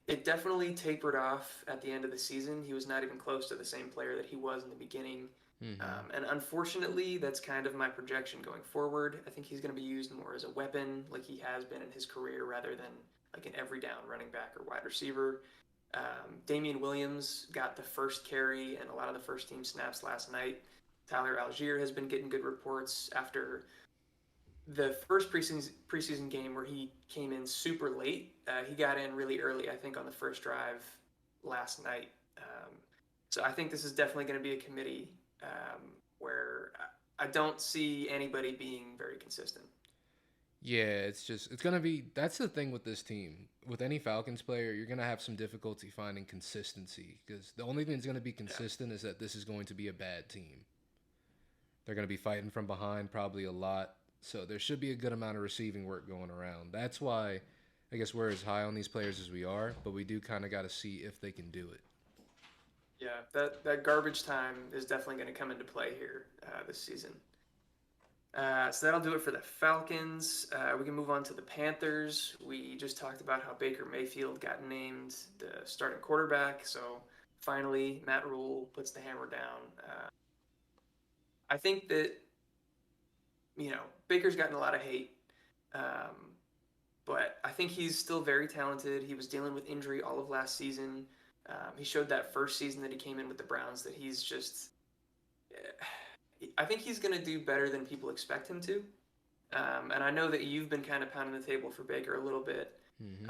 Speaker 1: It definitely tapered off at the end of the season. He was not even close to the same player that he was in the beginning.
Speaker 2: Mm-hmm.
Speaker 1: And unfortunately, that's kind of my projection going forward. I think he's going to be used more as a weapon, like he has been in his career, rather than like an every down running back or wide receiver. Damian Williams got the first carry and a lot of the first team snaps last night. Tyler Algier has been getting good reports after the first preseason game where he came in super late. He got in really early, I think, on the first drive last night. So I think this is definitely going to be a committee where I don't see anybody being very consistent.
Speaker 2: Yeah, it's gonna be that's the thing with this team. With any Falcons player, you're gonna have some difficulty finding consistency because the only thing that's gonna be
Speaker 1: Yeah,
Speaker 2: consistent is that this is going to be a bad team. They're gonna be fighting from behind probably a lot, so there should be a good amount of receiving work going around. That's why I guess we're as high on these players as we are, but we do kind of got to see if they can do it.
Speaker 1: yeah, that garbage time is definitely going to come into play here this season. So that'll do it for the Falcons. We can move on to the Panthers. We just talked about how Baker Mayfield got named the starting quarterback. So finally, Matt Rule puts the hammer down. I think that, Baker's gotten a lot of hate, um, but I think he's still very talented. He was dealing with injury all of last season. He showed that first season that he came in with the Browns that he's just. I think he's going to do better than people expect him to. And I know that you've been kind of pounding the table for Baker a little bit.
Speaker 2: Hmm.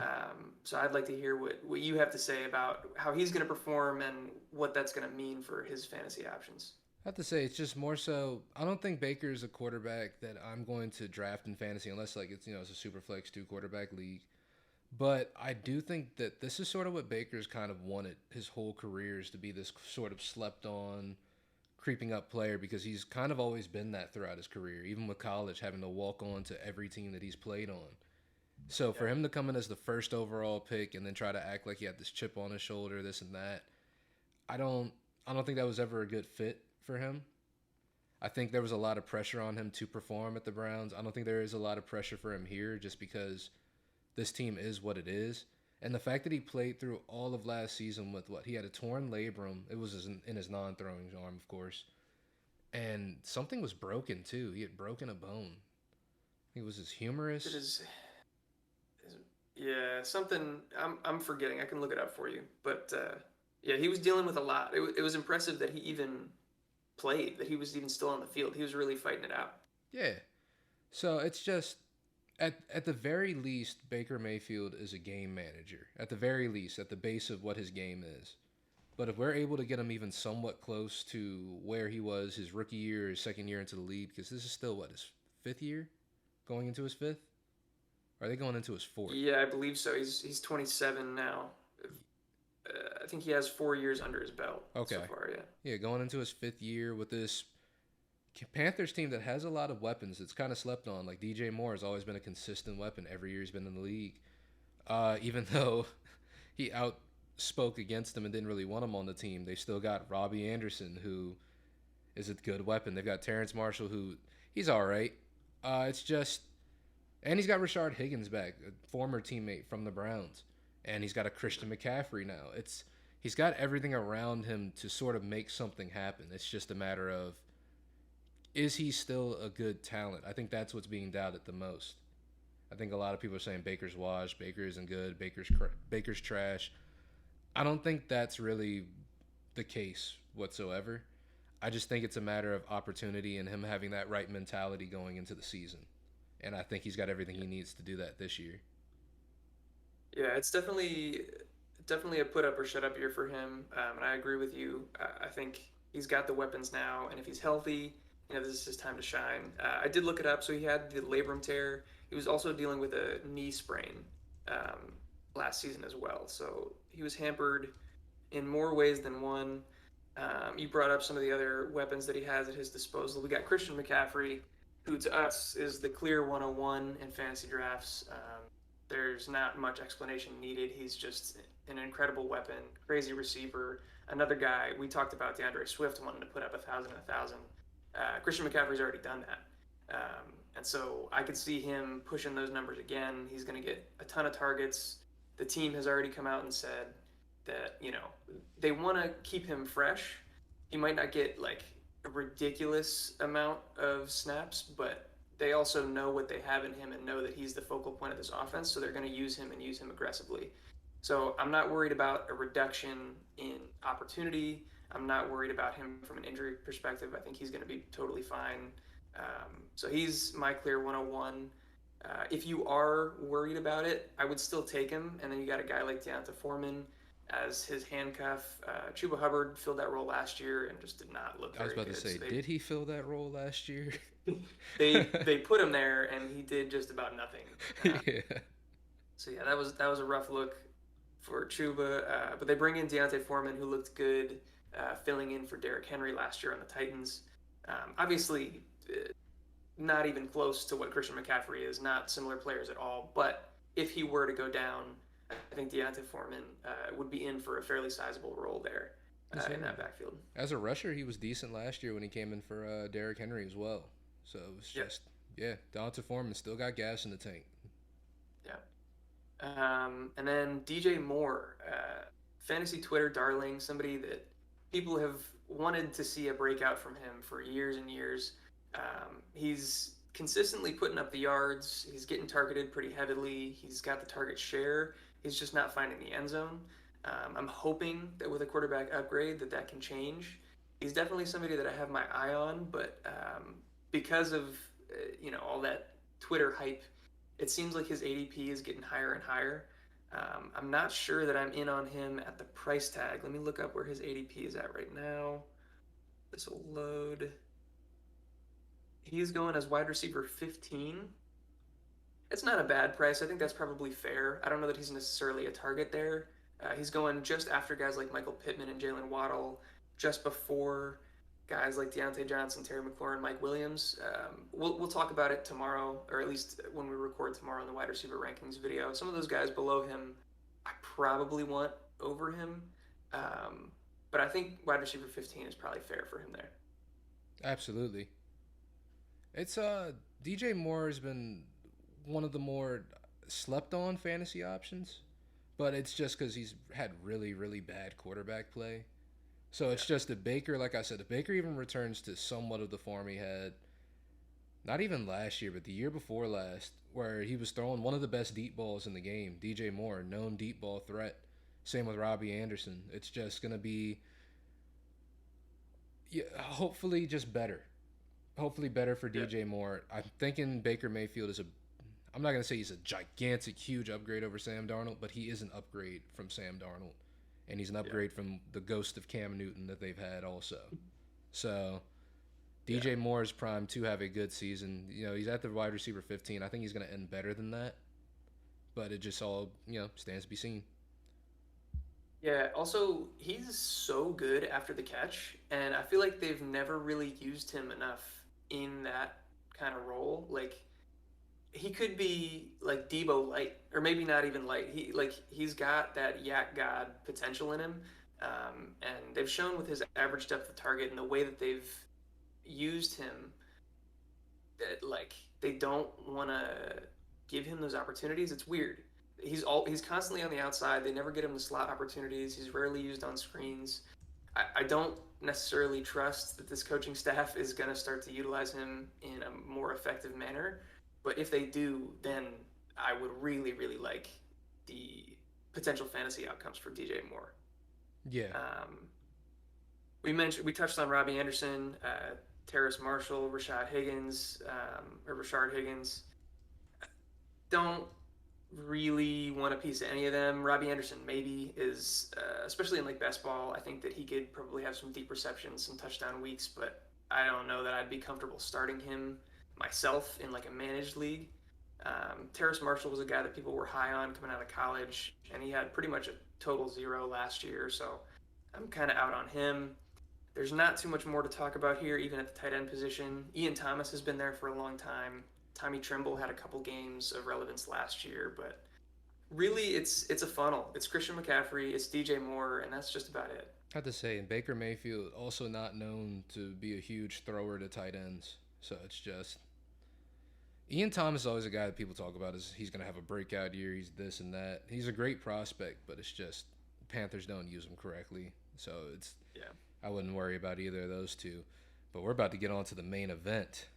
Speaker 1: So I'd like to hear what you have to say about how he's going to perform and what that's going to mean for his fantasy options.
Speaker 2: I have to say it's just more so. I don't think Baker is a quarterback that I'm going to draft in fantasy unless like it's a super flex two quarterback league. But I do think that this is sort of what Baker's kind of wanted his whole career is to be this sort of slept on, creeping up player because he's kind of always been that throughout his career, even with college, having to walk on to every team that he's played on. So
Speaker 1: Yeah.
Speaker 2: for him to come in as the first overall pick and then try to act like he had this chip on his shoulder, this and that, I don't I don't think that was ever a good fit for him. I think there was a lot of pressure on him to perform at the Browns. I don't think there is a lot of pressure for him here just because this team is what it is. And the fact that he played through all of last season with what he had a torn labrum, it was in his non-throwing arm, of course, and something was broken too. He had broken a bone. I think it was his
Speaker 1: It
Speaker 2: humerus.
Speaker 1: is yeah, something I'm forgetting. I can look it up for you. But yeah, he was dealing with a lot. It was impressive that he even played, that he was even still on the field. He was really fighting it out.
Speaker 2: Yeah. So it's just at the very least, Baker Mayfield is a game manager. At the very least, at the base of what his game is. But if we're able to get him even somewhat close to where he was his rookie year, his second year into the league, because this is still what his fifth year, going into his fifth. Or are they going into his fourth?
Speaker 1: Yeah, I believe so. He's 27 now. I think he has 4 years under his belt so
Speaker 2: Okay.
Speaker 1: far. Yeah.
Speaker 2: Yeah, going into his fifth year with this Panthers team that has a lot of weapons. It's kind of slept on. Like DJ Moore has always been a consistent weapon every year he's been in the league. Even though he outspoke against them and didn't really want him on the team, they still got Robbie Anderson, who is a good weapon. They've got Terrence Marshall, who he's all right. It's just, and he's got Rashard Higgins back, a former teammate from the Browns, and he's got a Christian McCaffrey now. He's got everything around him to sort of make something happen. It's just a matter of is he still a good talent? I think that's what's being doubted the most. I think a lot of people are saying Baker's washed, Baker isn't good, Baker's trash. I don't think that's really the case whatsoever. I just think it's a matter of opportunity and him having that right mentality going into the season. And I think he's got everything he needs to do that this year.
Speaker 1: Yeah, it's definitely definitely a put up or shut up year for him. And I agree with you. I think he's got the weapons now, and if he's healthy, this is his time to shine. I did look it up. So he had the labrum tear. He was also dealing with a knee sprain um, last season as well. So he was hampered in more ways than one. You brought up some of the other weapons that he has at his disposal. We got Christian McCaffrey, who to us is the clear 101 in fantasy drafts. There's not much explanation needed. He's just an incredible weapon, crazy receiver. Another guy, we talked about DeAndre Swift wanting to put up 1,000. Christian McCaffrey's already done that. And so I could see him pushing those numbers again. He's going to get a ton of targets. The team has already come out and said that, they want to keep him fresh. He might not get like a ridiculous amount of snaps, but they also know what they have in him and know that he's the focal point of this offense, so they're going to use him and use him aggressively. So I'm not worried about a reduction in opportunity. I'm not worried about him from an injury perspective. I think he's going to be totally fine. So he's my clear 101. If you are worried about it, I would still take him. And then you got a guy like Deonta Foreman as his handcuff. Chuba Hubbard filled that role last year and just did not look
Speaker 2: I was
Speaker 1: very
Speaker 2: about
Speaker 1: good.
Speaker 2: to say,
Speaker 1: So
Speaker 2: did he fill that role last year?
Speaker 1: they put him there and he did just about nothing.
Speaker 2: Yeah.
Speaker 1: So yeah, that was a rough look for Chuba. But they bring in Deontay Foreman, who looked good, filling in for Derrick Henry last year on the Titans. Obviously, not even close to what Christian McCaffrey is. Not similar players at all. But if he were to go down, I think Deontay Foreman would be in for a fairly sizable role there in that backfield.
Speaker 2: As a rusher, he was decent last year when he came in for Derrick Henry as well. So it was
Speaker 1: Yeah,
Speaker 2: just, yeah, Donta Foreman still got gas in the tank.
Speaker 1: yeah. And then DJ Moore, fantasy Twitter darling, somebody that people have wanted to see a breakout from him for years and years. He's consistently putting up the yards. He's getting targeted pretty heavily. He's got the target share. He's just not finding the end zone. I'm hoping that with a quarterback upgrade that can change. He's definitely somebody that I have my eye on, but because of all that Twitter hype, it seems like his ADP is getting higher and higher. I'm not sure that I'm in on him at the price tag. Let me look up where his ADP is at right now. This will load. He's going as wide receiver 15. It's not a bad price. I think that's probably fair. I don't know that he's necessarily a target there. He's going just after guys like Michael Pittman and Jalen Waddle, just before guys like Deontay Johnson, Terry McLaurin, Mike Williams. We'll talk about it tomorrow, or at least when we record tomorrow in the wide receiver rankings video. Some of those guys below him, I probably want over him, but I think wide receiver 15 is probably fair for him there.
Speaker 2: Absolutely. It's DJ Moore has been one of the more slept on fantasy options, but it's just because he's had really, really bad quarterback play. So it's
Speaker 1: Yeah,
Speaker 2: just that Baker, like I said, the Baker even returns to somewhat of the form he had, not even last year, but the year before last, where he was throwing one of the best deep balls in the game. DJ Moore, known deep ball threat. Same with Robbie Anderson. It's just going to be, yeah, hopefully just better. Hopefully better for
Speaker 1: yeah,
Speaker 2: DJ Moore. I'm thinking Baker Mayfield is a, I'm not going to say he's a gigantic, huge upgrade over Sam Darnold, but he is an upgrade from Sam Darnold. And he's an
Speaker 1: yeah,
Speaker 2: upgrade from the ghost of Cam Newton that they've had also. So
Speaker 1: yeah.
Speaker 2: DJ Moore is primed to have a good season. He's at the wide receiver 15. I think he's going to end better than that. But it just all, stands to be seen.
Speaker 1: Yeah, also, he's so good after the catch, and I feel like they've never really used him enough in that kind of role. Like, he could be like Debo light, or maybe not even light. He's got that yak god potential in him, and they've shown with his average depth of target and the way that they've used him that they don't want to give him those opportunities. It's weird. He's constantly on the outside. They never get him the slot opportunities. He's rarely used on screens. I don't necessarily trust that this coaching staff is going to start to utilize him in a more effective manner. But if they do, then I would really, really like the potential fantasy outcomes for DJ Moore.
Speaker 2: Yeah.
Speaker 1: Um, we touched on Robbie Anderson, Terrace Marshall, Rashad Higgins. Don't really want a piece of any of them. Robbie Anderson maybe is, especially in like best ball. I think that he could probably have some deep receptions, some touchdown weeks, but I don't know that I'd be comfortable starting him myself in like a managed league. Terrace Marshall was a guy that people were high on coming out of college, and he had pretty much a total zero last year, so I'm kind of out on him. There's not too much more to talk about here, even at the tight end position. Ian Thomas has been there for a long time. Tommy Trimble had a couple games of relevance last year, but really it's a funnel. It's Christian McCaffrey, it's DJ Moore, and that's just about it.
Speaker 2: I have to say, and Baker Mayfield also not known to be a huge thrower to tight ends. So it's just Ian Thomas is always a guy that people talk about as he's going to have a breakout year. He's this and that. He's a great prospect, but it's just Panthers don't use him correctly. So it's
Speaker 1: Yeah.
Speaker 2: I wouldn't worry about either of those two. But we're about to get on to the main event.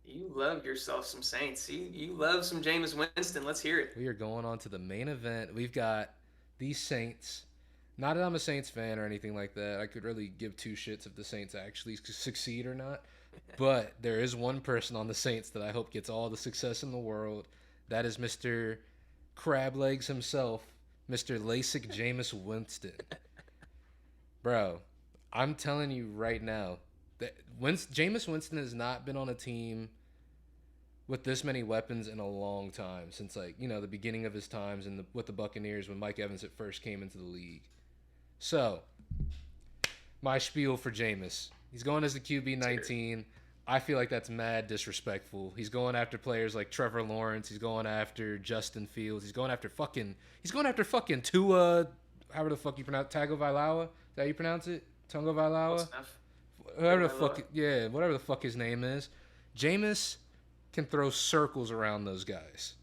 Speaker 1: You love yourself some Saints. You love some Jameis Winston. Let's hear it.
Speaker 2: We are going on to the main event. We've got these Saints. Not that I'm a Saints fan or anything like that. I could really give two shits if the Saints actually succeed or not. But there is one person on the Saints that I hope gets all the success in the world. That is Mr. Crab Legs himself, Mr. LASIK Jameis Winston. Bro, I'm telling you right now that Jameis Winston has not been on a team with this many weapons in a long time, since like the beginning of his times with the Buccaneers when Mike Evans at first came into the league. So my spiel for Jameis: he's going as the QB 19. I feel like that's mad disrespectful. He's going after players like Trevor Lawrence. He's going after Justin Fields. He's going after fucking Tua. However the fuck you pronounce Tagovailoa. Is that how you pronounce it? Tagovailoa. Whatever the fuck his name is. Jameis can throw circles around those guys.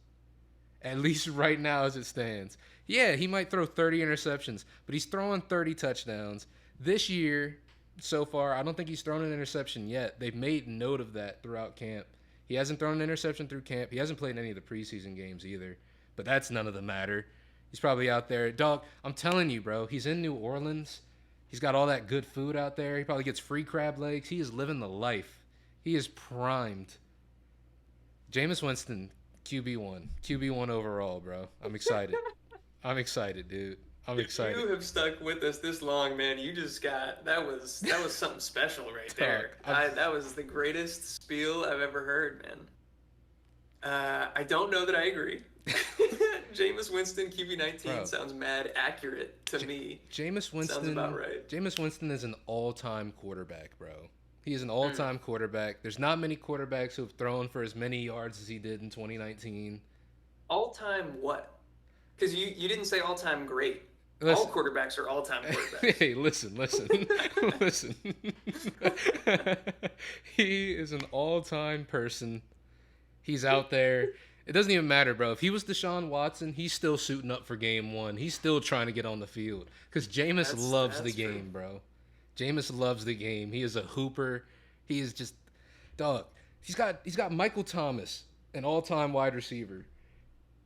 Speaker 2: At least right now as it stands. Yeah, he might throw 30 interceptions, but he's throwing 30 touchdowns. This year, so far, I don't think he's thrown an interception yet. They've made note of that throughout camp. He hasn't thrown an interception through camp. He hasn't played in any of the preseason games either. But that's none of the matter. He's probably out there. Dog, I'm telling you, bro, he's in New Orleans. He's got all that good food out there. He probably gets free crab legs. He is living the life. He is primed. Jameis Winston, QB1. QB1 overall, bro. I'm excited. I'm excited, dude. I'm excited.
Speaker 1: You have stuck with us this long, man. You just got that was something special right there. That was the greatest spiel I've ever heard, man. I don't know that I agree. Jameis Winston QB19 sounds mad accurate to me.
Speaker 2: Jameis Winston
Speaker 1: sounds about right.
Speaker 2: Jameis Winston is an all-time quarterback, bro. He is an all-time quarterback. There's not many quarterbacks who have thrown for as many yards as he did in 2019.
Speaker 1: All-time what? Because you didn't say all-time great.
Speaker 2: Listen.
Speaker 1: All quarterbacks are all-time quarterbacks.
Speaker 2: Hey, listen. Listen. He is an all-time person. He's out there. It doesn't even matter, bro. If he was Deshaun Watson, he's still suiting up for game one. He's still trying to get on the field. Because Jameis loves the game, bro. Jameis loves the game. He is a hooper. He is just, dog. He's got Michael Thomas, an all-time wide receiver.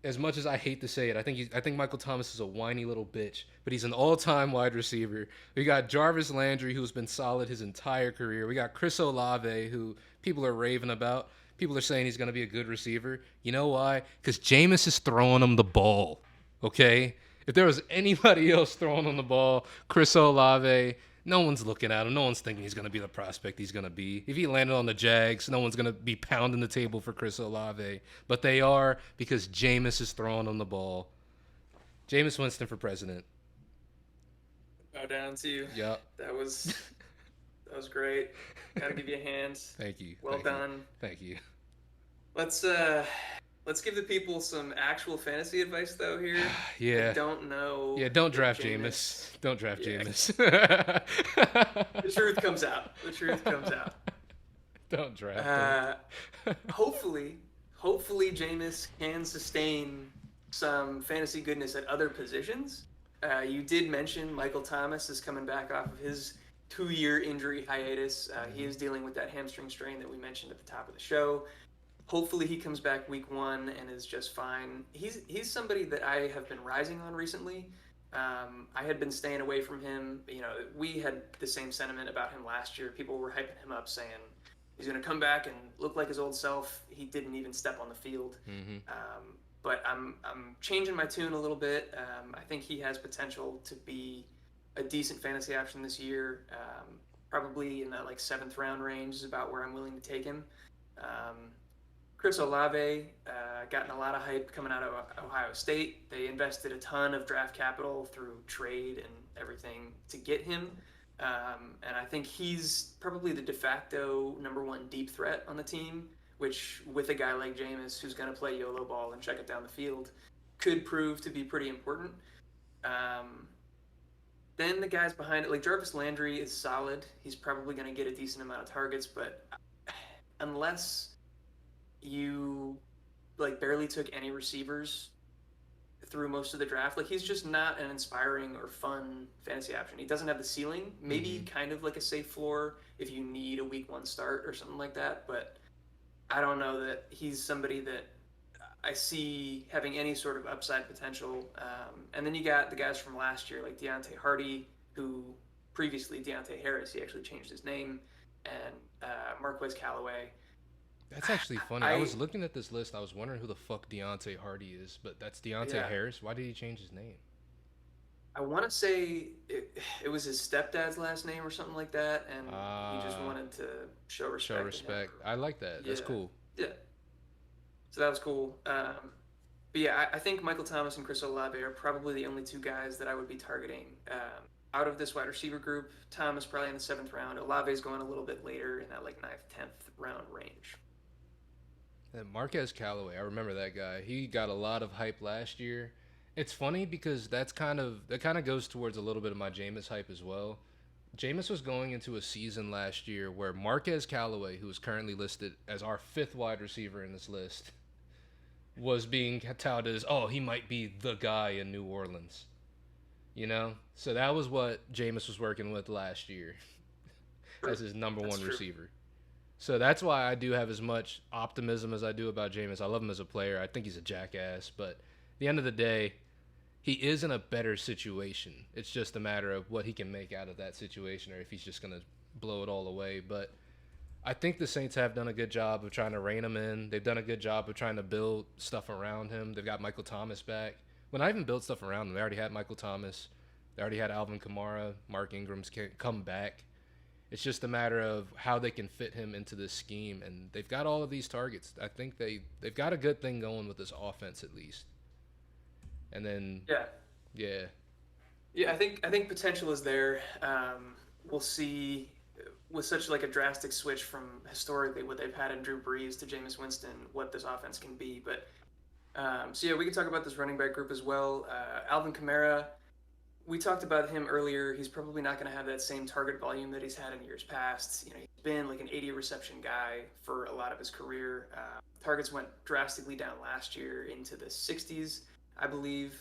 Speaker 2: As much as I hate to say it, I think Michael Thomas is a whiny little bitch, but he's an all-time wide receiver. We got Jarvis Landry, who's been solid his entire career. We got Chris Olave, who people are raving about. People are saying he's going to be a good receiver. You know why? Because Jameis is throwing him the ball, okay? If there was anybody else throwing him the ball, Chris Olave, no one's looking at him. No one's thinking he's going to be the prospect he's going to be. If he landed on the Jags, no one's going to be pounding the table for Chris Olave. But they are, because Jameis is throwing him the ball. Jameis Winston for president.
Speaker 1: Bow down to you.
Speaker 2: Yep.
Speaker 1: That was great. Gotta give you a hand.
Speaker 2: Thank you.
Speaker 1: Well done.
Speaker 2: Thank you.
Speaker 1: Let's give the people some actual fantasy advice though here.
Speaker 2: Yeah.
Speaker 1: I don't know.
Speaker 2: Yeah, don't draft Jameis. Don't draft Jameis.
Speaker 1: The truth comes out.
Speaker 2: Don't draft him.
Speaker 1: Hopefully Jameis can sustain some fantasy goodness at other positions. You did mention Michael Thomas is coming back off of his 2-year injury hiatus. He is dealing with that hamstring strain that we mentioned at the top of the show. Hopefully he comes back week 1 and is just fine. He's somebody that I have been rising on recently. I had been staying away from him. We had the same sentiment about him last year. People were hyping him up, saying he's going to come back and look like his old self. He didn't even step on the field. but I'm changing my tune a little bit. I think he has potential to be a decent fantasy option this year. Probably in that like seventh round range is about where I'm willing to take him. Um, Chris Olave gotten a lot of hype coming out of Ohio State. They invested a ton of draft capital through trade and everything to get him. And I think he's probably the de facto number one deep threat on the team, which with a guy like Jameis, who's going to play YOLO ball and check it down the field, could prove to be pretty important. Um, then the guys behind it, like Jarvis Landry, is solid. He's probably going to get a decent amount of targets, but unless you like barely took any receivers through most of the draft. Like he's just not an inspiring or fun fantasy option. He doesn't have the ceiling. Maybe
Speaker 2: Mm-hmm.
Speaker 1: kind of like a safe floor if you need a week one start or something like that. But I don't know that he's somebody that I see having any sort of upside potential. And then you got the guys from last year like Deontay Hardy, who previously Deontay Harris. He actually changed his name, and Marquez Callaway.
Speaker 2: That's actually funny. I
Speaker 1: I
Speaker 2: was looking at this list. I was wondering who the fuck Deontay Hardy is, but that's Deontay
Speaker 1: yeah,
Speaker 2: Harris. Why did he change his name?
Speaker 1: I want to say it was his stepdad's last name or something like that, and he just
Speaker 2: Ah,
Speaker 1: wanted to show
Speaker 2: show
Speaker 1: respect to him.
Speaker 2: respect. I like that.
Speaker 1: Yeah,
Speaker 2: That's cool.
Speaker 1: yeah. So that was cool. But yeah, I think Michael Thomas and Chris Olave are probably the only two guys that I would be targeting. Out of this wide receiver group, Thomas probably in the seventh round. Olave's going a little bit later in that like ninth, 10th round range.
Speaker 2: And Marquez Callaway, I remember that guy. He got a lot of hype last year. It's funny because that kind of goes towards a little bit of my Jameis hype as well. Jameis was going into a season last year where Marquez Callaway, who is currently listed as our fifth wide receiver in this list, was being touted as, oh, he might be the guy in New Orleans. You know? So that was what Jameis was working with last year as
Speaker 1: True.
Speaker 2: his number
Speaker 1: That's
Speaker 2: one
Speaker 1: true.
Speaker 2: receiver. So that's why I do have as much optimism as I do about Jameis. I love him as a player. I think he's a jackass, but at the end of the day, he is in a better situation. It's just a matter of what he can make out of that situation or if he's just going to blow it all away. But I think the Saints have done a good job of trying to rein him in. They've done a good job of trying to build stuff around him. They've got Michael Thomas back. When I even built stuff around him, they already had Michael Thomas. They already had Alvin Kamara. Mark Ingram's come back. It's just a matter of how they can fit him into this scheme, and they've got all of these targets. I think they've got a good thing going with this offense at least. And then
Speaker 1: Yeah,
Speaker 2: yeah,
Speaker 1: yeah. I think potential is there. We'll see with such like a drastic switch from historically what they've had in Drew Brees to Jameis Winston, what this offense can be. But so yeah, we can talk about this running back group as well. Alvin Kamara, we talked about him earlier. He's probably not going to have that same target volume that he's had in years past. You know, he's been like an 80 reception guy for a lot of his career. Targets went drastically down last year into the 60s, I believe.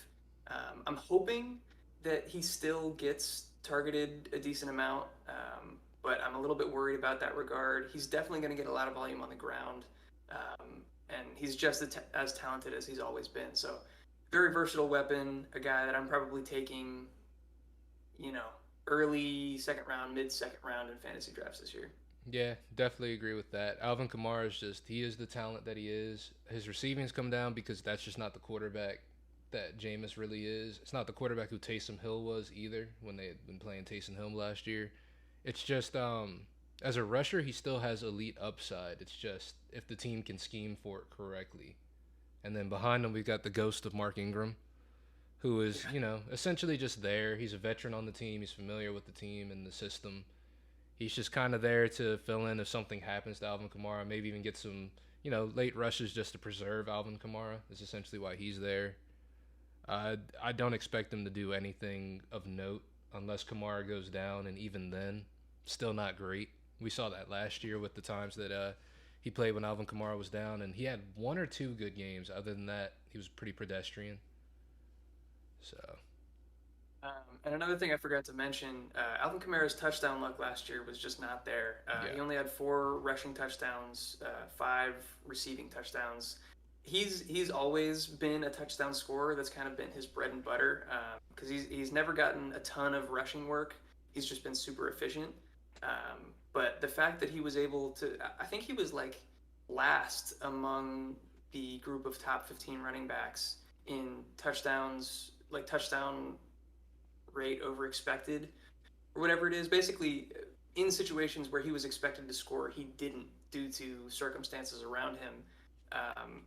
Speaker 1: I'm hoping that he still gets targeted a decent amount, but I'm a little bit worried about that regard. He's definitely going to get a lot of volume on the ground, and he's just as talented as he's always been. So, very versatile weapon, a guy that I'm probably taking you know, early second round, mid second round in fantasy drafts this year.
Speaker 2: yeah, definitely agree with that. Alvin Kamara is just he is the talent that he is. His receiving's come down because that's just not the quarterback that Jameis really is. It's not the quarterback who Taysom Hill was either when they had been playing Taysom Hill last year. It's just as a rusher, he still has elite upside. It's just if the team can scheme for it correctly. And then behind him, we've got the ghost of Mark Ingram, who is, essentially just there. He's a veteran on the team. He's familiar with the team and the system. He's just kind of there to fill in if something happens to Alvin Kamara. Maybe even get some, late rushes just to preserve Alvin Kamara. Is essentially why he's there. I don't expect him to do anything of note unless Kamara goes down, and even then, still not great. We saw that last year with the times that he played when Alvin Kamara was down, and he had one or two good games. Other than that, he was pretty pedestrian. So
Speaker 1: Um, and another thing I forgot to mention, Alvin Kamara's touchdown luck last year was just not there. He
Speaker 2: yeah,
Speaker 1: only had four rushing touchdowns, five receiving touchdowns. He's always been a touchdown scorer. That's kind of been his bread and butter because he's never gotten a ton of rushing work. He's just been super efficient. But the fact that he was able to, I think he was like last among the group of top 15 running backs in touchdowns, like touchdown rate over expected, or whatever it is. Basically, in situations where he was expected to score, he didn't due to circumstances around him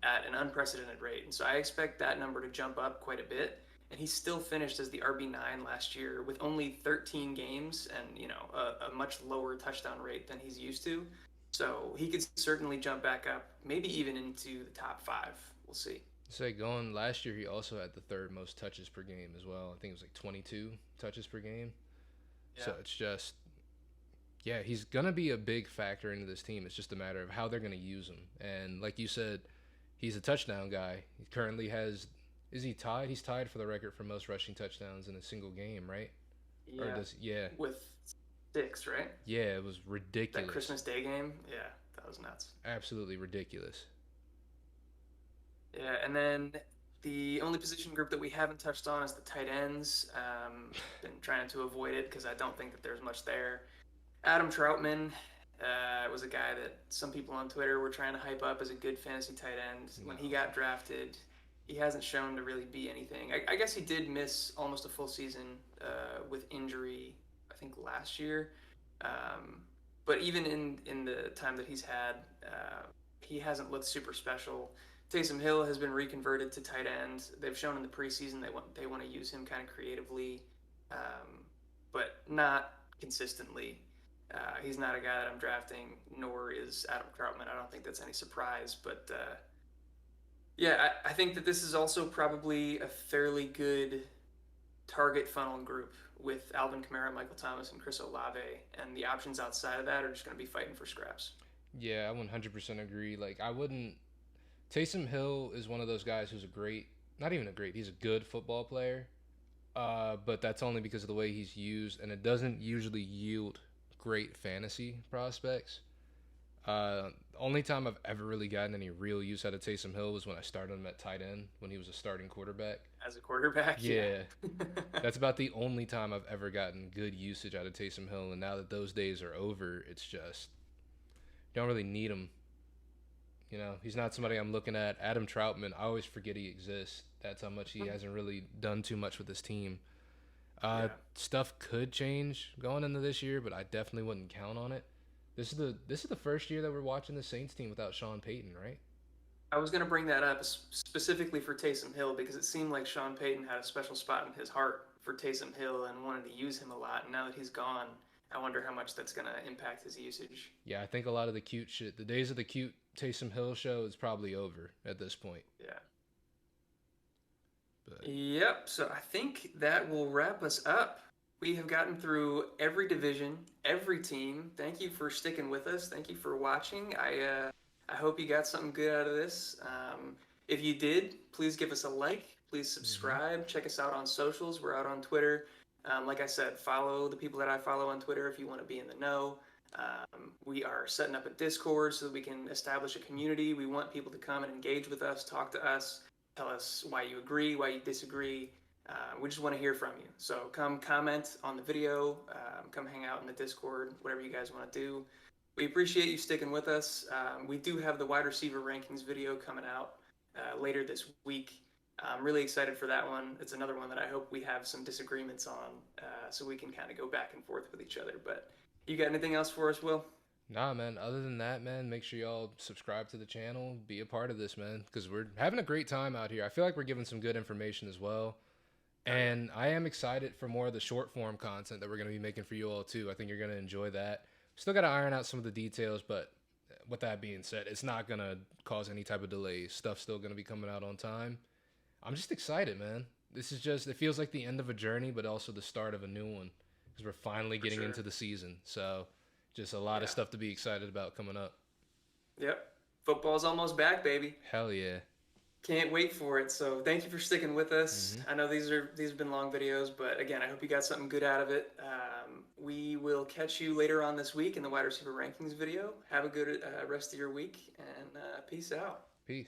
Speaker 1: at an unprecedented rate. And so I expect that number to jump up quite a bit. And he still finished as the RB9 last year with only 13 games and, a much lower touchdown rate than he's used to. So he could certainly jump back up, maybe even into the top 5. We'll see.
Speaker 2: Say going last year, he also had the third most touches per game as well. I think it was like 22 touches per game.
Speaker 1: Yeah.
Speaker 2: So it's just, yeah, he's gonna be a big factor into this team. It's just a matter of how they're gonna use him. And like you said, he's a touchdown guy. He currently has, is he tied? He's tied for the record for most rushing touchdowns in a single game, right? Or
Speaker 1: Yeah.
Speaker 2: does yeah,
Speaker 1: With 6, right?
Speaker 2: yeah, it was
Speaker 1: That
Speaker 2: ridiculous.
Speaker 1: Christmas Day game. Yeah, that was nuts.
Speaker 2: Absolutely ridiculous.
Speaker 1: Yeah, and then the only position group that we haven't touched on is the tight ends. Been trying to avoid it because I don't think that there's much there. Adam Troutman was a guy that some people on Twitter were trying to hype up as a good fantasy tight end. When he got drafted, he hasn't shown to really be anything. I guess he did miss almost a full season with injury, I think last year. But even in the time that he's had, he hasn't looked super special. Taysom Hill has been reconverted to tight end. They've shown in the preseason they want to use him kind of creatively, but not consistently. He's not a guy that I'm drafting, nor is Adam Troutman. I don't think that's any surprise. But yeah, I think that this is also probably a fairly good target funnel group with Alvin Kamara, Michael Thomas, and Chris Olave. And the options outside of that are just going to be fighting for scraps.
Speaker 2: Yeah, I 100% agree. Like, I wouldn't. Taysom Hill is one of those guys who's a great, not even a great, he's a good football player. But that's only because of the way he's used, and it doesn't usually yield great fantasy prospects. Only time I've ever really gotten any real use out of Taysom Hill was when I started him at tight end when he was a starting quarterback.
Speaker 1: As a quarterback,
Speaker 2: Yeah, that's about the only time I've ever gotten good usage out of Taysom Hill. And now that those days are over, it's just you don't really need him. You know, he's not somebody I'm looking at. Adam Troutman, I always forget he exists. That's how much he hasn't really done too much with his team.
Speaker 1: Yeah.
Speaker 2: Stuff could change going into this year, but I definitely wouldn't count on it. This is the first year that we're watching the Saints team without Sean Payton, right?
Speaker 1: I was going to bring that up specifically for Taysom Hill because it seemed like Sean Payton had a special spot in his heart for Taysom Hill and wanted to use him a lot. And now that he's gone, I wonder how much that's going to impact his usage.
Speaker 2: Yeah, I think a lot of the cute shit, the days of the cute Taysom Hill show is probably over at this point.
Speaker 1: Yeah.
Speaker 2: But
Speaker 1: Yep. So I think that will wrap us up. We have gotten through every division, every team. Thank you for sticking with us. Thank you for watching. I hope you got something good out of this. If you did, please give us a like. Please subscribe. Check us out on socials. We're out on Twitter. Like I said, follow the people that I follow on Twitter if you want to be in the know. We are setting up a Discord so that we can establish a community. We want people to come and engage with us, talk to us, tell us why you agree, why you disagree. We just want to hear from you. So come comment on the video, come hang out in the Discord, whatever you guys want to do. We appreciate you sticking with us. We do have the wide receiver rankings video coming out later this week. I'm really excited for that one. It's another one that I hope we have some disagreements on so we can kind of go back and forth with each other. But you got anything else for us, Will?
Speaker 2: nah, man. Other than that, man, make sure y'all subscribe to the channel, be a part of this, man, because we're having a great time out here. I feel like we're giving some good information as well. And I am excited for more of the short form content that we're going to be making for you all too. I think you're going to enjoy that. Still got to iron out some of the details, but with that being said, it's not going to cause any type of delays. Stuff's still going to be coming out on time. I'm just excited, man. This is just, it feels like the end of a journey, but also the start of a new one because we're finally getting into the season. So just a lot of stuff to be excited about coming up.
Speaker 1: Yep. Football's almost back, baby.
Speaker 2: Hell yeah.
Speaker 1: Can't wait for it. So thank you for sticking with us. I know these have been long videos, but again, I hope you got something good out of it. We will catch you later on this week in the wide receiver rankings video. Have a good rest of your week, and peace out.
Speaker 2: Peace.